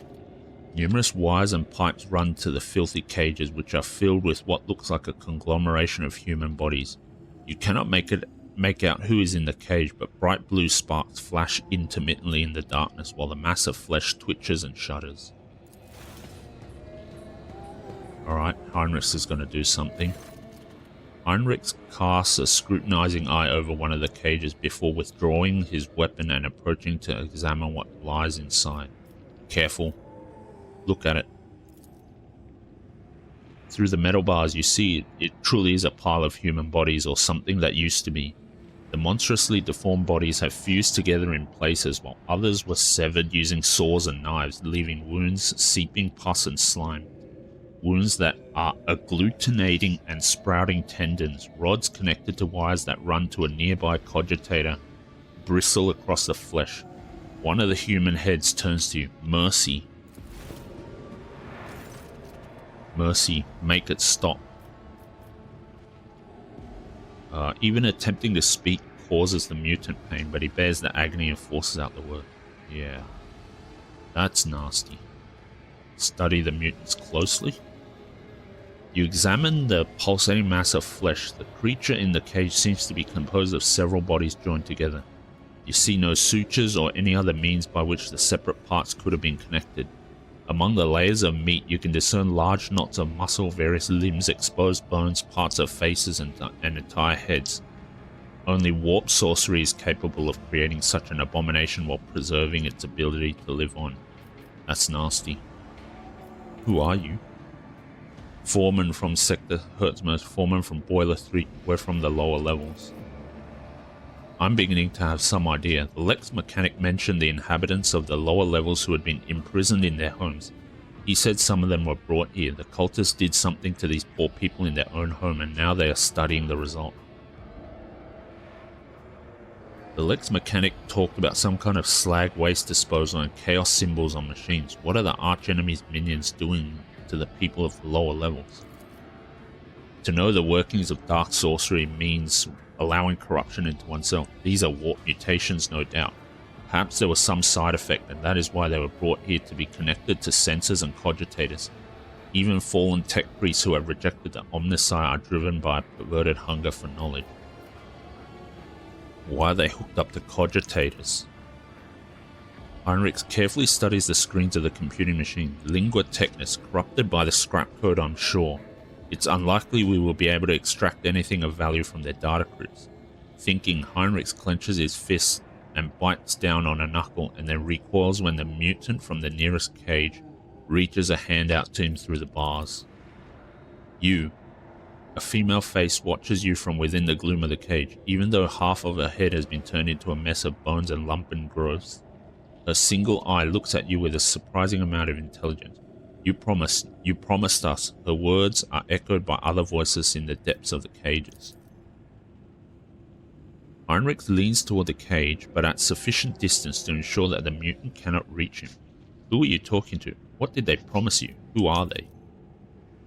Numerous wires and pipes run to the filthy cages, which are filled with what looks like a conglomeration of human bodies. You cannot make out who is in the cage, but bright blue sparks flash intermittently in the darkness while the mass of flesh twitches and shudders. Alright, Heinrichs is going to do something. Heinrichs casts a scrutinizing eye over one of the cages before withdrawing his weapon and approaching to examine what lies inside. Careful. Look at it. Through the metal bars you see it truly is a pile of human bodies, or something that used to be. The monstrously deformed bodies have fused together in places, while others were severed using saws and knives, leaving wounds, seeping pus and slime. Wounds that are agglutinating and sprouting tendons, rods connected to wires that run to a nearby cogitator, bristle across the flesh. One of the human heads turns to you. Mercy. Mercy, make it stop. Even attempting to speak causes the mutant pain, but he bears the agony and forces out the word. Yeah. That's nasty. Study the mutants closely. You examine the pulsating mass of flesh. The creature in the cage seems to be composed of several bodies joined together. You see no sutures or any other means by which the separate parts could have been connected. Among the layers of meat, you can discern large knots of muscle, various limbs, exposed bones, parts of faces, and entire heads. Only warp sorcery is capable of creating such an abomination while preserving its ability to live on. That's nasty. Who are you? Foreman from Sector Hertzmer's, Foreman from Boiler 3. We're from the lower levels. I'm beginning to have some idea. The Lex mechanic mentioned the inhabitants of the lower levels who had been imprisoned in their homes. He said some of them were brought here. The cultists did something to these poor people in their own home, and now they are studying the result. The Lex mechanic talked about some kind of slag waste disposal and chaos symbols on machines. What are the archenemy's minions doing to the people of the lower levels? To know the workings of dark sorcery means allowing corruption into oneself. These are warp mutations, no doubt. Perhaps there was some side effect, and that is why they were brought here, to be connected to censors and cogitators. Even fallen tech priests who have rejected the Omnissiah are driven by a perverted hunger for knowledge. Why are they hooked up to cogitators? Heinrich carefully studies the screens of the computing machine. Lingua Technis, corrupted by the scrap code, I'm sure. It's unlikely we will be able to extract anything of value from their data crypts. Thinking, Heinrich clenches his fist and bites down on a knuckle, and then recoils when the mutant from the nearest cage reaches a hand out to him through the bars. You. A female face watches you from within the gloom of the cage, even though half of her head has been turned into a mess of bones and lumpen growths. Her single eye looks at you with a surprising amount of intelligence. You promised us. Her words are echoed by other voices in the depths of the cages. Heinrich leans toward the cage, but at sufficient distance to ensure that the mutant cannot reach him. Who are you talking to? What did they promise you? Who are they?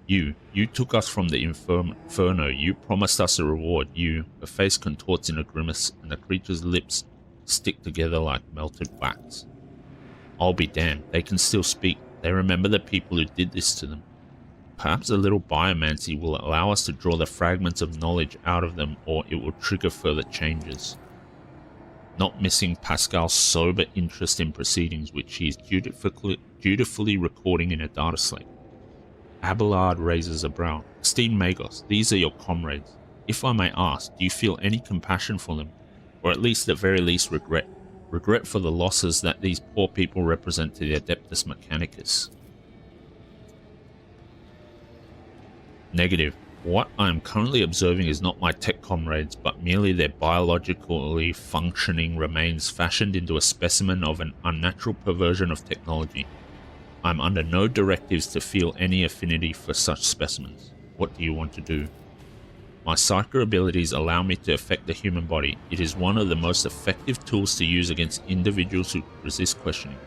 You took us from the inferno. You promised us a reward. You. Her face contorts in a grimace, and the creature's lips stick together like melted wax. I'll be damned. They can still speak. They remember the people who did this to them. Perhaps a little biomancy will allow us to draw the fragments of knowledge out of them, or it will trigger further changes. Not missing Pascal's sober interest in proceedings, which he is dutifully recording in a data slate. Abelard raises a brow. Esteemed Magos, these are your comrades. If I may ask, do you feel any compassion for them? Or at least, at very least, regret? Regret for the losses that these poor people represent to the Adeptus Mechanicus? Negative. What I am currently observing is not my tech comrades, but merely their biologically functioning remains fashioned into a specimen of an unnatural perversion of technology. I am under no directives to feel any affinity for such specimens. What do you want to do? My psycho abilities allow me to affect the human body. It is one of the most effective tools to use against individuals who resist questioning.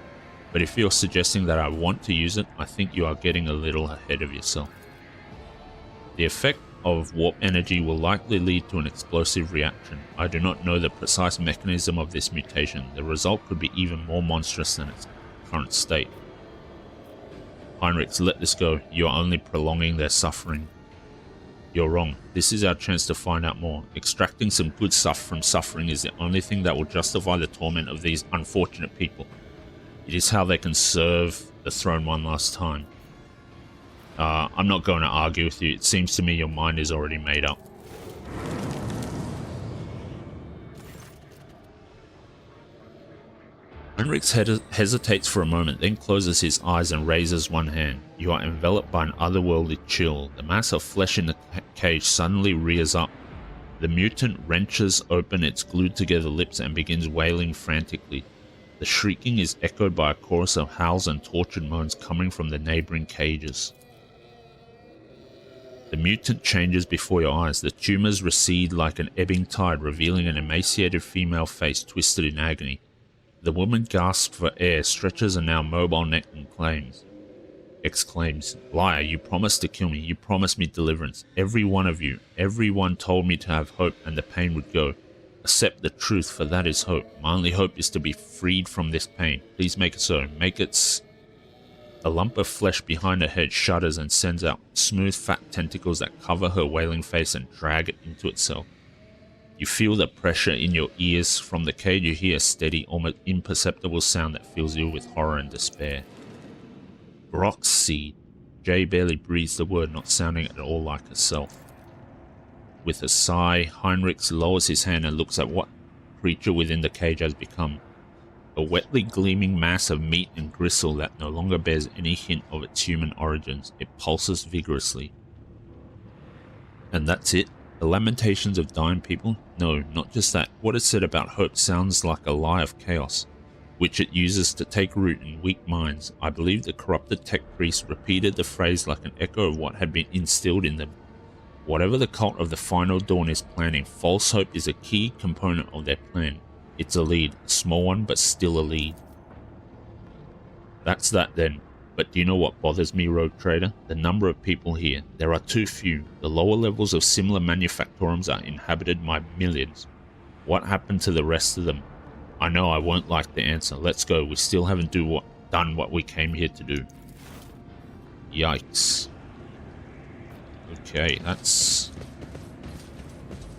But if you're suggesting that I want to use it, I think you are getting a little ahead of yourself. The effect of warp energy will likely lead to an explosive reaction. I do not know the precise mechanism of this mutation. The result could be even more monstrous than its current state. Heinrich, let this go. You are only prolonging their suffering. You're wrong. This is our chance to find out more. Extracting some good stuff from suffering is the only thing that will justify the torment of these unfortunate people. It is how they can serve the throne one last time. I'm not going to argue with you. It seems to me your mind is already made up. Heinrich hesitates for a moment, then closes his eyes and raises one hand. You are enveloped by an otherworldly chill. The mass of flesh in the cage suddenly rears up. The mutant wrenches open its glued-together lips and begins wailing frantically. The shrieking is echoed by a chorus of howls and tortured moans coming from the neighboring cages. The mutant changes before your eyes. The tumors recede like an ebbing tide, revealing an emaciated female face twisted in agony. The woman gasps for air, stretches a now mobile neck and exclaims, Liar, you promised to kill me. You promised me deliverance. Every one of you. Everyone told me to have hope and the pain would go. Accept the truth, for that is hope. My only hope is to be freed from this pain. Please make it so. Make it A lump of flesh behind her head shudders and sends out smooth fat tentacles that cover her wailing face and drag it into itself. You feel the pressure in your ears. From the cage you hear a steady, almost imperceptible sound that fills you with horror and despair. Brockseed. Jay barely breathes the word, not sounding at all like herself. With a sigh, Heinrich lowers his hand and looks at what creature within the cage has become. A wetly gleaming mass of meat and gristle that no longer bears any hint of its human origins. It pulses vigorously. And that's it? The lamentations of dying people? No, not just that. What is said about hope sounds like a lie of chaos, which it uses to take root in weak minds. I believe the corrupted tech priest repeated the phrase like an echo of what had been instilled in them. Whatever the cult of the Final Dawn is planning, false hope is a key component of their plan. It's a lead, a small one, but still a lead. That's that then. But do you know what bothers me, Rogue Trader? The number of people here. There are too few. The lower levels of similar manufactorums are inhabited by millions. What happened to the rest of them? I know I won't like the answer. Let's go. We still haven't done what we came here to do. Yikes. Okay, that's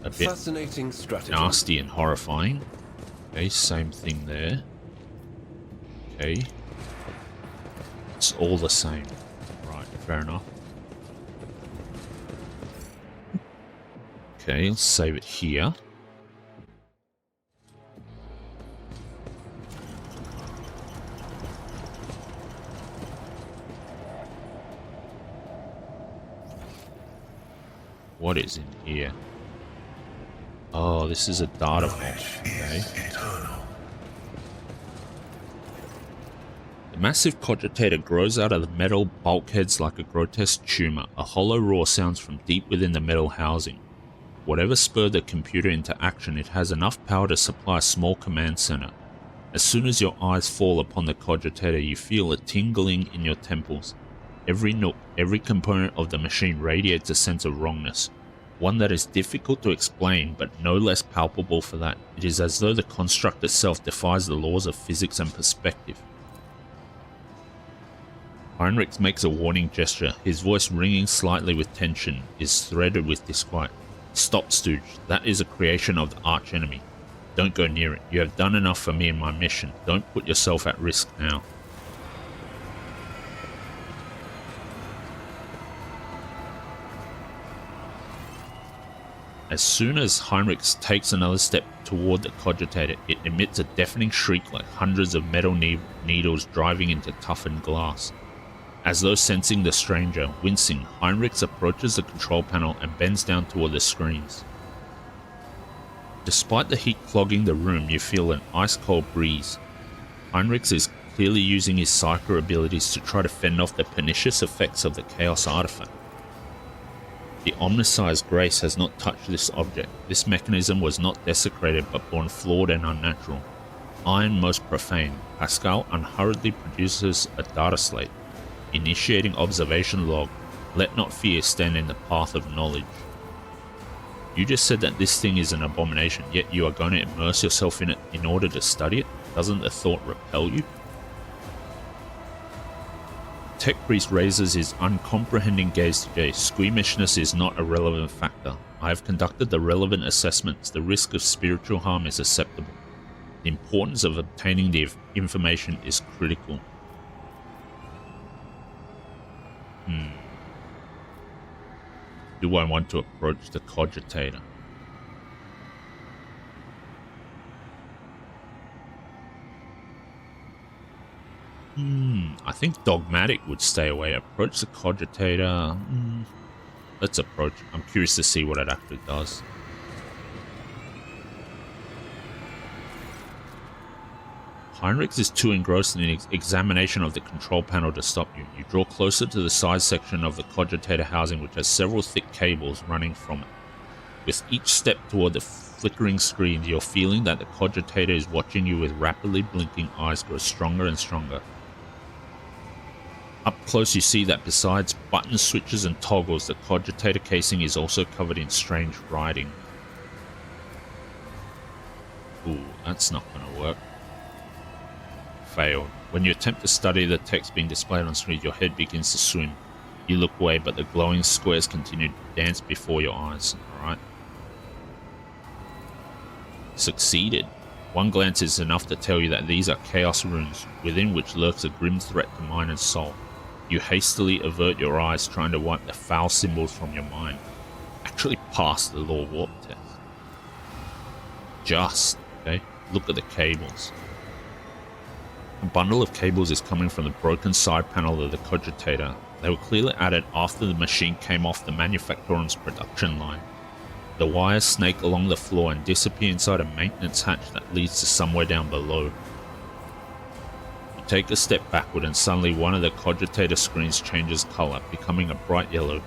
a bit Fascinating strategy. nasty and horrifying. Okay, same thing there. Okay. It's all the same. Right, fair enough. Okay, let's save it here. What is in here? Oh, this is a data vault. Okay. The massive cogitator grows out of the metal bulkheads like a grotesque tumor. A hollow roar sounds from deep within the metal housing. Whatever spurred the computer into action, it has enough power to supply a small command center. As soon as your eyes fall upon the cogitator, you feel a tingling in your temples. Every nook, every component of the machine radiates a sense of wrongness. One that is difficult to explain, but no less palpable for that. It is as though the construct itself defies the laws of physics and perspective. Heinrich makes a warning gesture, his voice ringing slightly with tension, is threaded with disquiet. Stop, Stooge. That is a creation of the archenemy. Don't go near it. You have done enough for me and my mission. Don't put yourself at risk now. As soon as Heinrich takes another step toward the cogitator, it emits a deafening shriek like hundreds of metal needles driving into toughened glass. As though sensing the stranger, wincing, Heinrich approaches the control panel and bends down toward the screens. Despite the heat clogging the room, you feel an ice-cold breeze. Heinrich is clearly using his psycho abilities to try to fend off the pernicious effects of the Chaos artifact. The omnisci's grace has not touched this object. This mechanism was not desecrated but born flawed and unnatural. Iron most profane, Pascal unhurriedly produces a data slate. Initiating observation log. Let not fear stand in the path of knowledge. You just said that this thing is an abomination, yet you are going to immerse yourself in it in order to study it? Doesn't the thought repel you? Tech Priest raises his uncomprehending gaze to Jay. Squeamishness is not a relevant factor. I have conducted the relevant assessments. The risk of spiritual harm is acceptable. The importance of obtaining the information is critical. Do I want to approach the cogitator? I think Dogmatic would stay away. Approach the cogitator. Let's approach. I'm curious to see what it actually does. Heinrich is too engrossed in an examination of the control panel to stop you. You draw closer to the side section of the cogitator housing, which has several thick cables running from it. With each step toward the flickering screen, you're feeling that the cogitator is watching you with rapidly blinking eyes grow stronger and stronger. Up close you see that besides buttons, switches and toggles, the cogitator casing is also covered in strange writing. Ooh, that's not going to work. Failed. When you attempt to study the text being displayed on screen, your head begins to swim. You look away, but the glowing squares continue to dance before your eyes. Alright. Succeeded. One glance is enough to tell you that these are chaos runes, within which lurks a grim threat to mind and soul. You hastily avert your eyes, trying to wipe the foul symbols from your mind. actually passed the law warp test. Just, okay? Look at the cables. A bundle of cables is coming from the broken side panel of the cogitator. They were clearly added after the machine came off the Manufactorum's production line. The wires snake along the floor and disappear inside a maintenance hatch that leads to somewhere down below. You take a step backward and suddenly one of the cogitator screens changes color, becoming a bright yellow.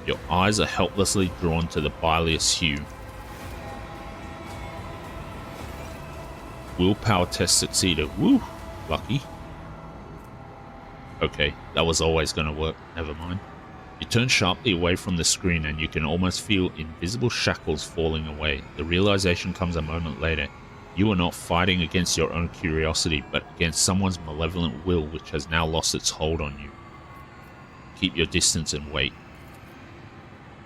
Your eyes are helplessly drawn to the bilious hue. Willpower test succeeded. Woo! Lucky. Okay, that was always going to work. Never mind. You turn sharply away from the screen and you can almost feel invisible shackles falling away. The realization comes a moment later. You are not fighting against your own curiosity, but against someone's malevolent will which has now lost its hold on you. Keep your distance and wait.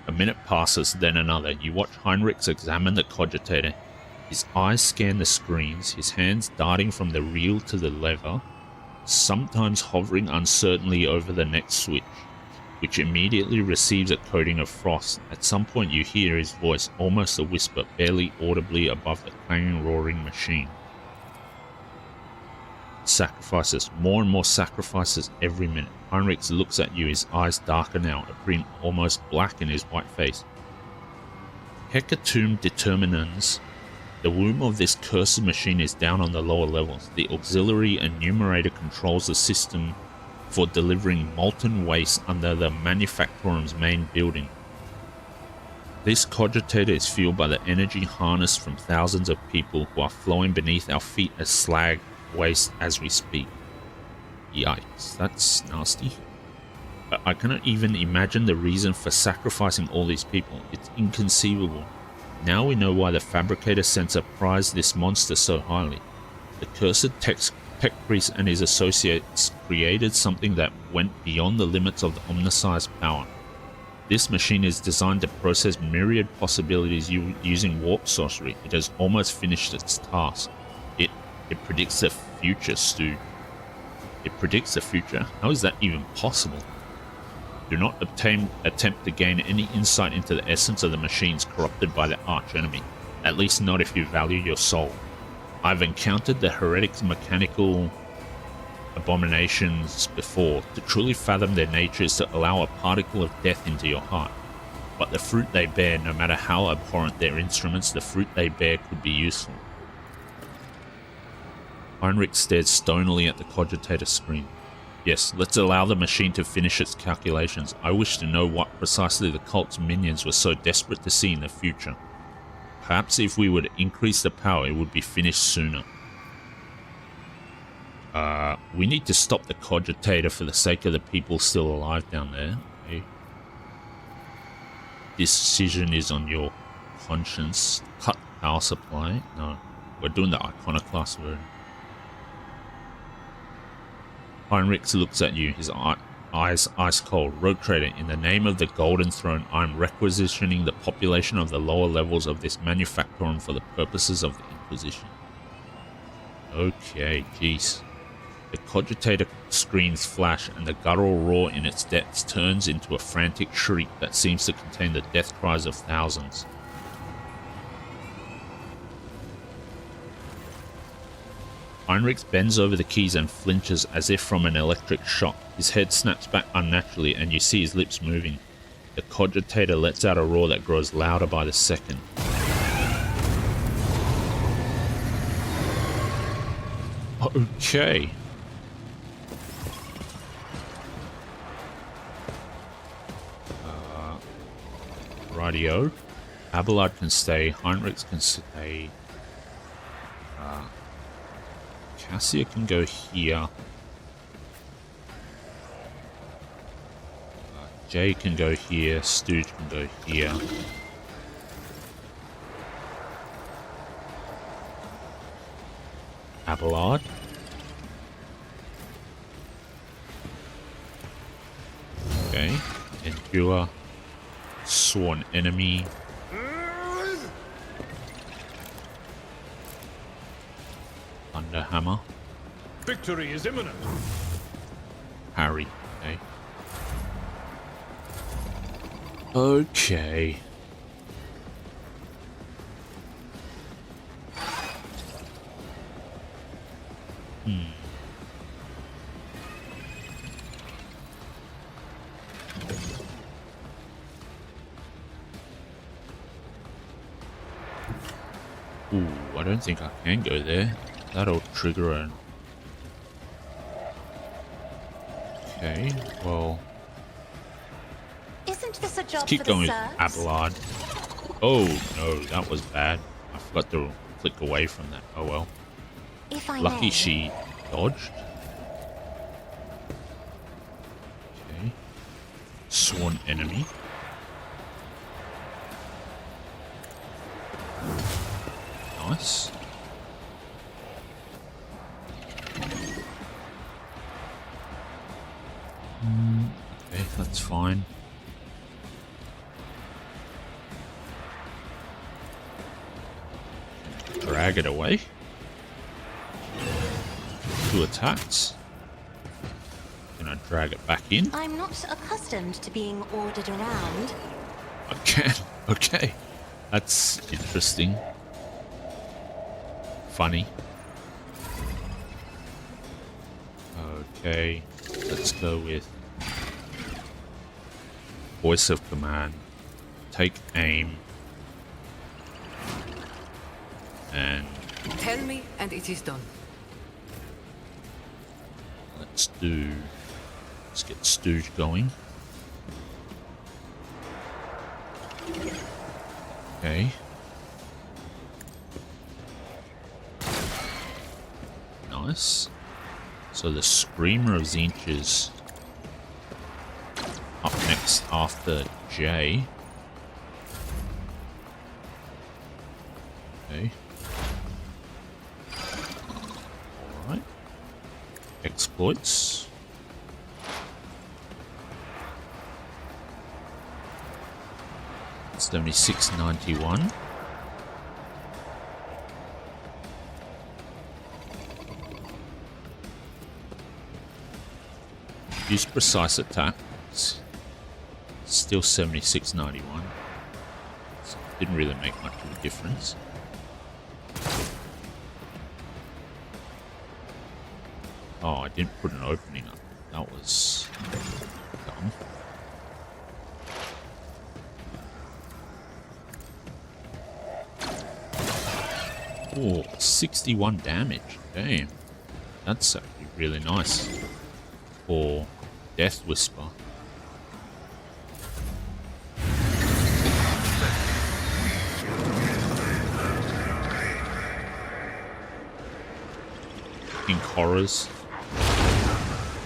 A minute passes, then another. You watch Heinrichs examine the cogitator. His eyes scan the screens, his hands darting from the reel to the lever, sometimes hovering uncertainly over the next switch, which immediately receives a coating of frost. At some point you hear his voice, almost a whisper, barely audibly above the clanging, roaring machine. Sacrifices, more and more sacrifices every minute. Heinrichs looks at you, his eyes darker now, appearing almost black in his white face. Hecatomb determinans. The womb of this cursed machine is down on the lower levels. The auxiliary enumerator controls the system for delivering molten waste under the Manufactorum's main building. This cogitator is fueled by the energy harnessed from thousands of people who are flowing beneath our feet as slag waste as we speak. Yikes, that's nasty. I cannot even imagine the reason for sacrificing all these people. It's inconceivable. Now we know why the Fabricator Censor prized this monster so highly. The cursed tech priest and his associates created something that went beyond the limits of the Omnisci's power. This machine is designed to process myriad possibilities using warp sorcery. It has almost finished its task. It predicts the future, Stu. It predicts the future? How is that even possible? Do not attempt to gain any insight into the essence of the machines corrupted by the archenemy, at least not if you value your soul. I've encountered the heretics' mechanical abominations before. To truly fathom their nature is to allow a particle of death into your heart. But the fruit they bear, no matter how abhorrent their instruments, the fruit they bear could be useful. Heinrich stared stonily at the cogitator screen. Yes, let's allow the machine to finish its calculations. I wish to know what precisely the cult's minions were so desperate to see in the future. Perhaps if we would increase the power, it would be finished sooner. We need to stop the cogitator for the sake of the people still alive down there. Okay. This decision is on your conscience. Cut power supply. No, we're doing the iconoclast version. Heinrich looks at you, his eyes ice cold. Rogue Trader, in the name of the Golden Throne, I am requisitioning the population of the lower levels of this Manufactorum for the purposes of the Inquisition. Okay, jeez. The cogitator screens flash and the guttural roar in its depths turns into a frantic shriek that seems to contain the death cries of thousands. Heinrich bends over the keys and flinches as if from an electric shock. His head snaps back unnaturally and you see his lips moving. The cogitator lets out a roar that grows louder by the second. Okay. Radio. Abelard can stay. Heinrich can stay. Cassia can go here. Jay can go here. Stooge can go here. Abelard. Okay. Endure. Sworn enemy. Thunderhammer. Victory is imminent. Harry. Okay. Okay. Ooh, I don't think I can go there. That'll trigger an... Okay, well... Isn't this a job Let's keep for the going with serfs? Abelard. Oh, no, that was bad. I forgot to click away from that. Oh well. If I Lucky may. she dodged. Okay. Sworn enemy. Nice. Okay, that's fine. Drag it away. 2 attacks. Can I drag it back in? I'm not accustomed to being ordered around. I can. Okay. That's interesting. Funny. Okay. Let's go with voice of command. Take aim. And Tell me, and it is done. let's get Stooge going. Okay. Nice. So the Screamer of Tzeentch is up next after J. Okay. Alright. Exploits. It's 7691. Use precise attack. It's still 7691. So didn't really make much of a difference. Oh, I didn't put an opening up. That was dumb. Oh, 61 damage. Damn. That's actually really nice for Death Whisper. Pink Horrors.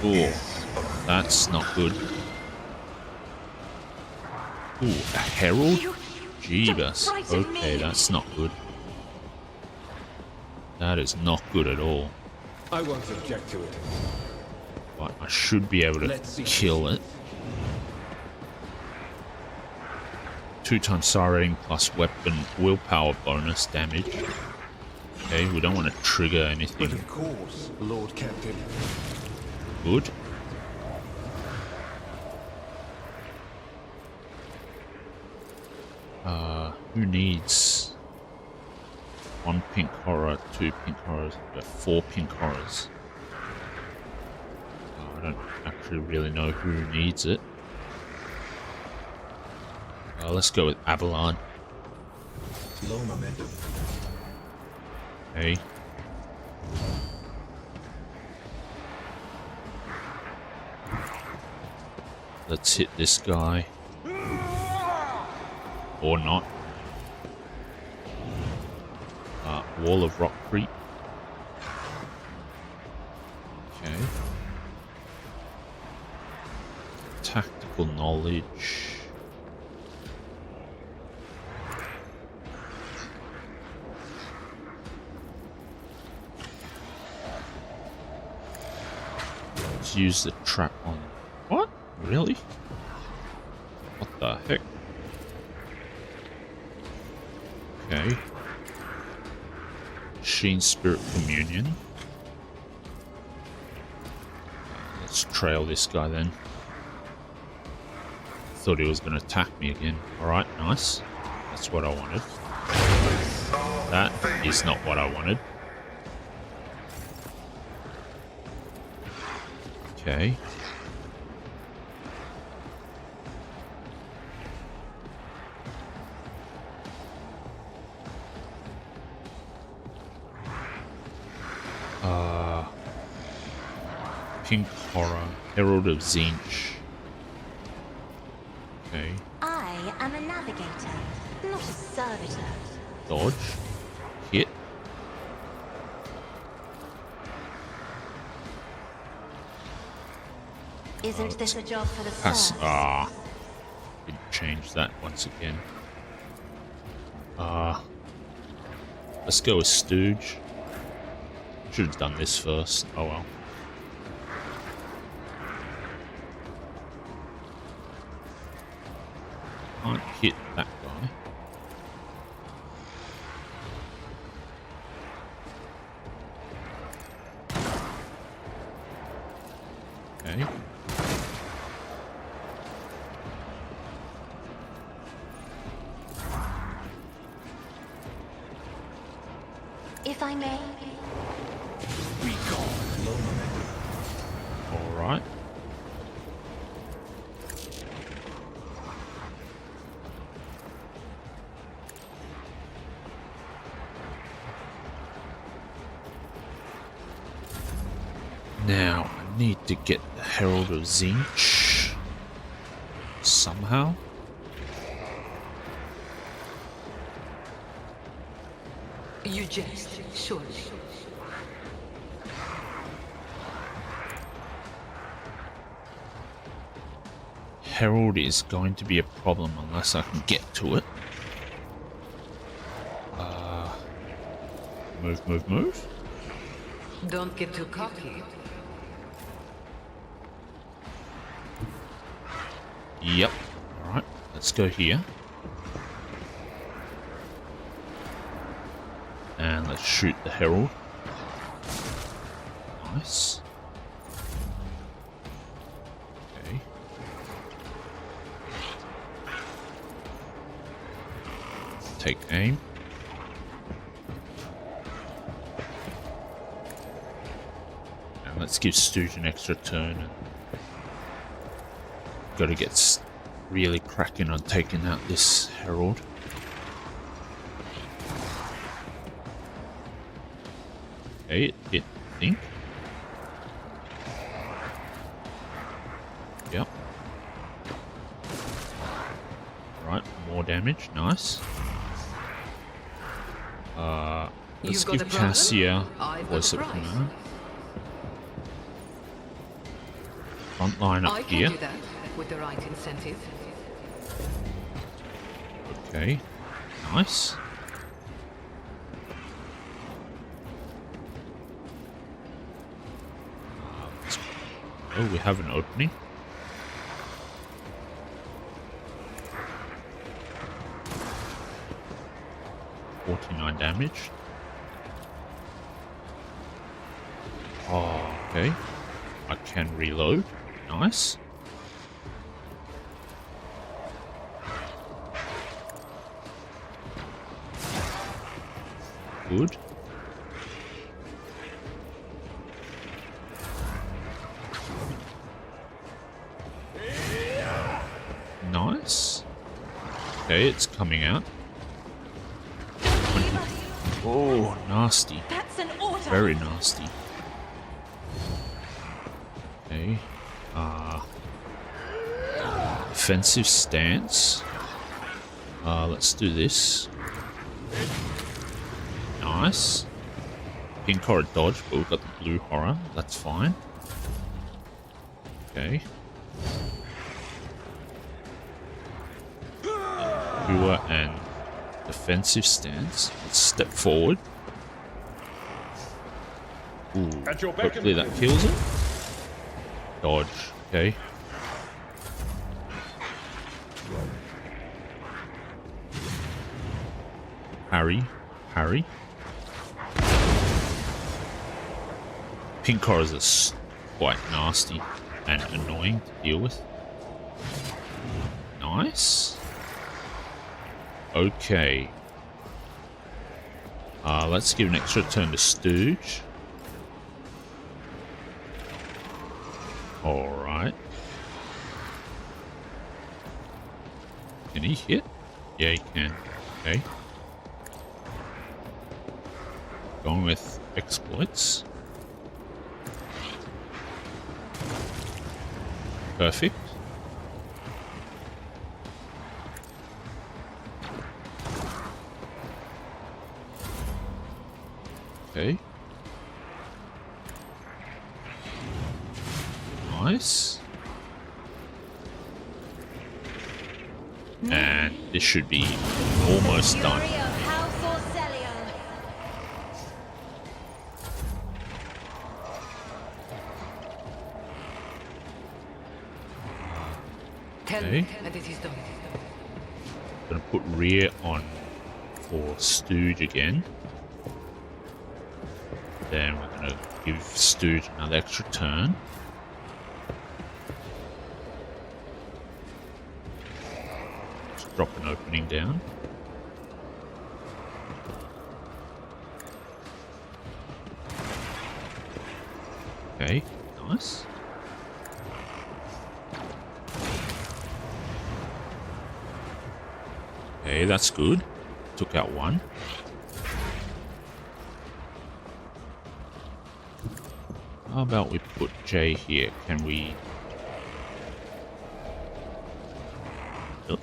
Oh, that's not good. Ooh, a Herald? Jeebus. Okay, that's not good. That is not good at all. I won't object to it. But I should be able to kill it. 2 times star rating plus weapon willpower bonus damage. Okay, we don't want to trigger But anything of course, Lord Captain. good. Who needs 1 pink horror, 2 pink horrors, 4 pink horrors? I don't actually really know who needs it. Let's go with Abelard. Low momentum. Okay. Let's hit this guy. Or not. Wall of Rock Creep. Okay. Tactical knowledge. Let's use the trap on. What? Really? What the heck? Okay. Machine Spirit Communion. Let's trail this guy then. Thought he was going to attack me again. Alright, nice. That's what I wanted. That is not what I wanted. Okay. Pink Horror, Herald of Tzeentch. Okay. I am a navigator, not a servitor. Dodge. Hit. Isn't this a job for the Pass. serfs? Ah. Didn't change that once again. Let's go with Stooge. Should have done this first. Oh well. Can't hit that guy. Okay. If I may, Low momentum. All right. Now, I need to get the Herald of Tzeentch somehow. You jest, surely. Herald is going to be a problem unless I can get to it. Move. Don't get too cocky. Yep. Alright, let's go here. And let's shoot the Herald. Nice. Okay. Take aim. And let's give Stooge an extra turn. And gotta get really cracking on taking out this Herald. Okay, it I think. Yep. Right, more damage, nice. Let's You've got give a problem? Cassia I've got voice a of prize. command. Front line I up can here. do that with the right incentive. Okay, nice. Oh, we have an opening. $49 damage. Oh, okay. I can reload. Nice. Good. Nice. Okay, it's coming out. Oh, nasty. that's an order. Very nasty. Okay. Defensive stance. Let's do this. Nice. Pink horror dodge, but we've got the blue horror. That's fine. Okay. Pure and defensive stance. Let's step forward. Ooh, At your beck and hopefully that kills it. Dodge. Okay. Parry. Pink horrors are quite nasty and annoying to deal with. Nice. Okay. Let's give an extra turn to Stooge. Alright. Can he hit? Yeah, he can. Okay. Going with exploits. Perfect. Okay. Nice. And this should be almost done. Okay. And it is done. Gonna put rear on for Stooge again. Then we're gonna give Stooge another extra turn. Just drop an opening down. Okay, nice. Okay, that's good. Took out one. How about we put J here? Can we... Oh.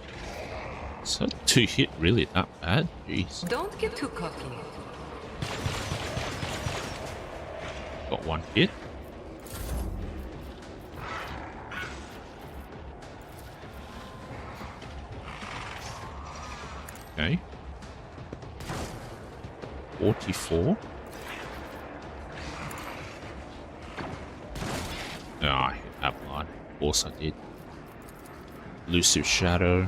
Is that 2 hit really that bad? Jeez. Don't get too cocky. Got 1 hit. Okay. 44. Oh, I hit that blood. Of course I did. Elusive Shadow.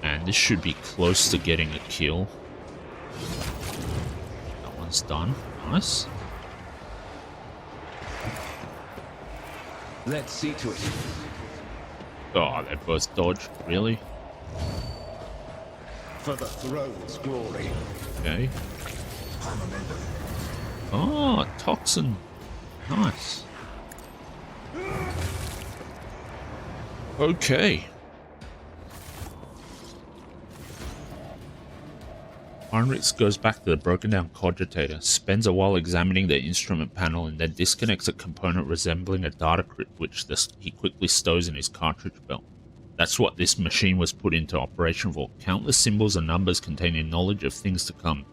And this should be close to getting a kill. That one's done. Nice. Let's see to it. Oh, they both dodged. Really? For the throne's glory. Okay. Oh, Toxin. Nice. Okay. Heinrichs goes back to the broken down cogitator, spends a while examining the instrument panel, and then disconnects a component resembling a data crypt which he quickly stows in his cartridge belt. That's what this machine was put into operation for, countless symbols and numbers containing knowledge of things to come.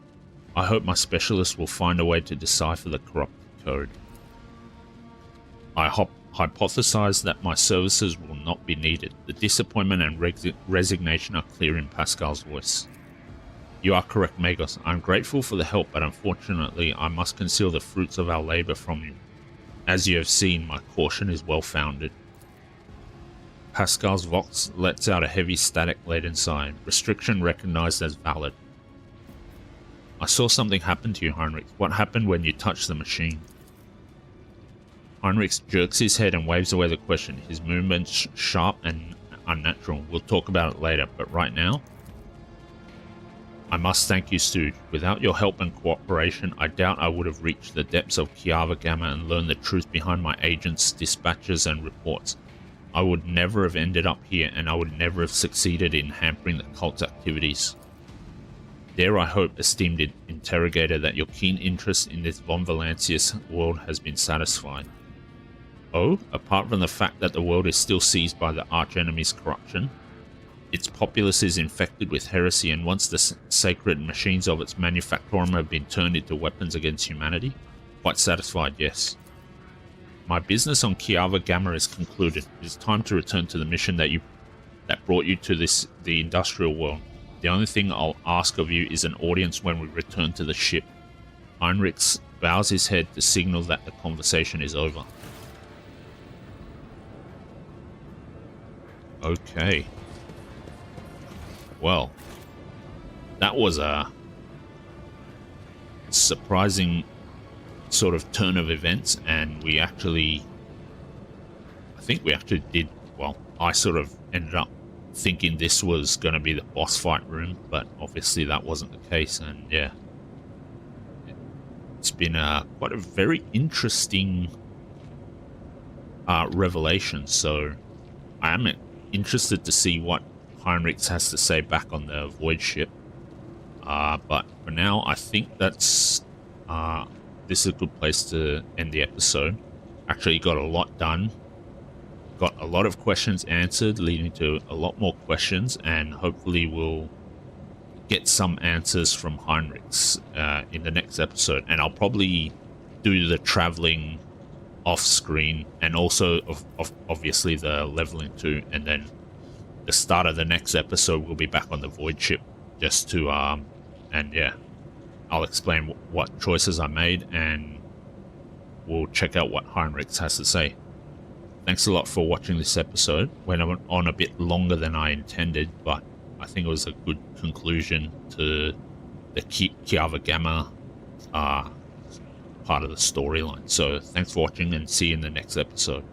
I hope my specialist will find a way to decipher the corrupted code. I hypothesize that my services will not be needed. The disappointment and resignation are clear in Pascal's voice. You are correct, Magos. I'm grateful for the help, but unfortunately I must conceal the fruits of our labor from you. As you have seen, my caution is well-founded. Pascal's Vox lets out a heavy static-laden sigh. Restriction recognized as valid. I saw something happen to you, Heinrich. What happened when you touched the machine? Heinrich jerks his head and waves away the question. His movements sharp and unnatural. We'll talk about it later, but right now... I must thank you, Stooge. Without your help and cooperation, I doubt I would have reached the depths of Kiava Gamma and learned the truth behind my agents' dispatches and reports. I would never have ended up here, and I would never have succeeded in hampering the cult's activities. Dare I hope, esteemed interrogator, that your keen interest in this Von Valancius world has been satisfied. Oh, apart from the fact that the world is still seized by the archenemy's corruption, its populace is infected with heresy, and once the sacred machines of its manufactorum have been turned into weapons against humanity? Quite satisfied, yes. My business on Kiava Gamma is concluded. It is time to return to the mission that brought you to the industrial world. The only thing I'll ask of you is an audience when we return to the ship. Heinrichs bows his head to signal that the conversation is over. Okay. Well, that was a surprising sort of turn of events, and we actually, I think we actually did, well, I sort of ended up thinking this was going to be the boss fight room, but obviously that wasn't the case, and yeah. It's been quite a very interesting revelation, so I am interested to see what Heinrichs has to say back on the Void ship. But for now, I think that's this is a good place to end the episode. Actually got a lot done. Got a lot of questions answered, leading to a lot more questions, and hopefully we'll get some answers from Heinrichs in the next episode. And I'll probably do the traveling off screen, and also obviously the leveling too. And then the start of the next episode we'll be back on the void ship, just to and yeah, I'll explain what choices I made, and we'll check out what Heinrichs has to say. Thanks a lot for watching this episode. Went on a bit longer than I intended, but I think it was a good conclusion to the Kiava Gamma part of the storyline. So thanks for watching, and see you in the next episode.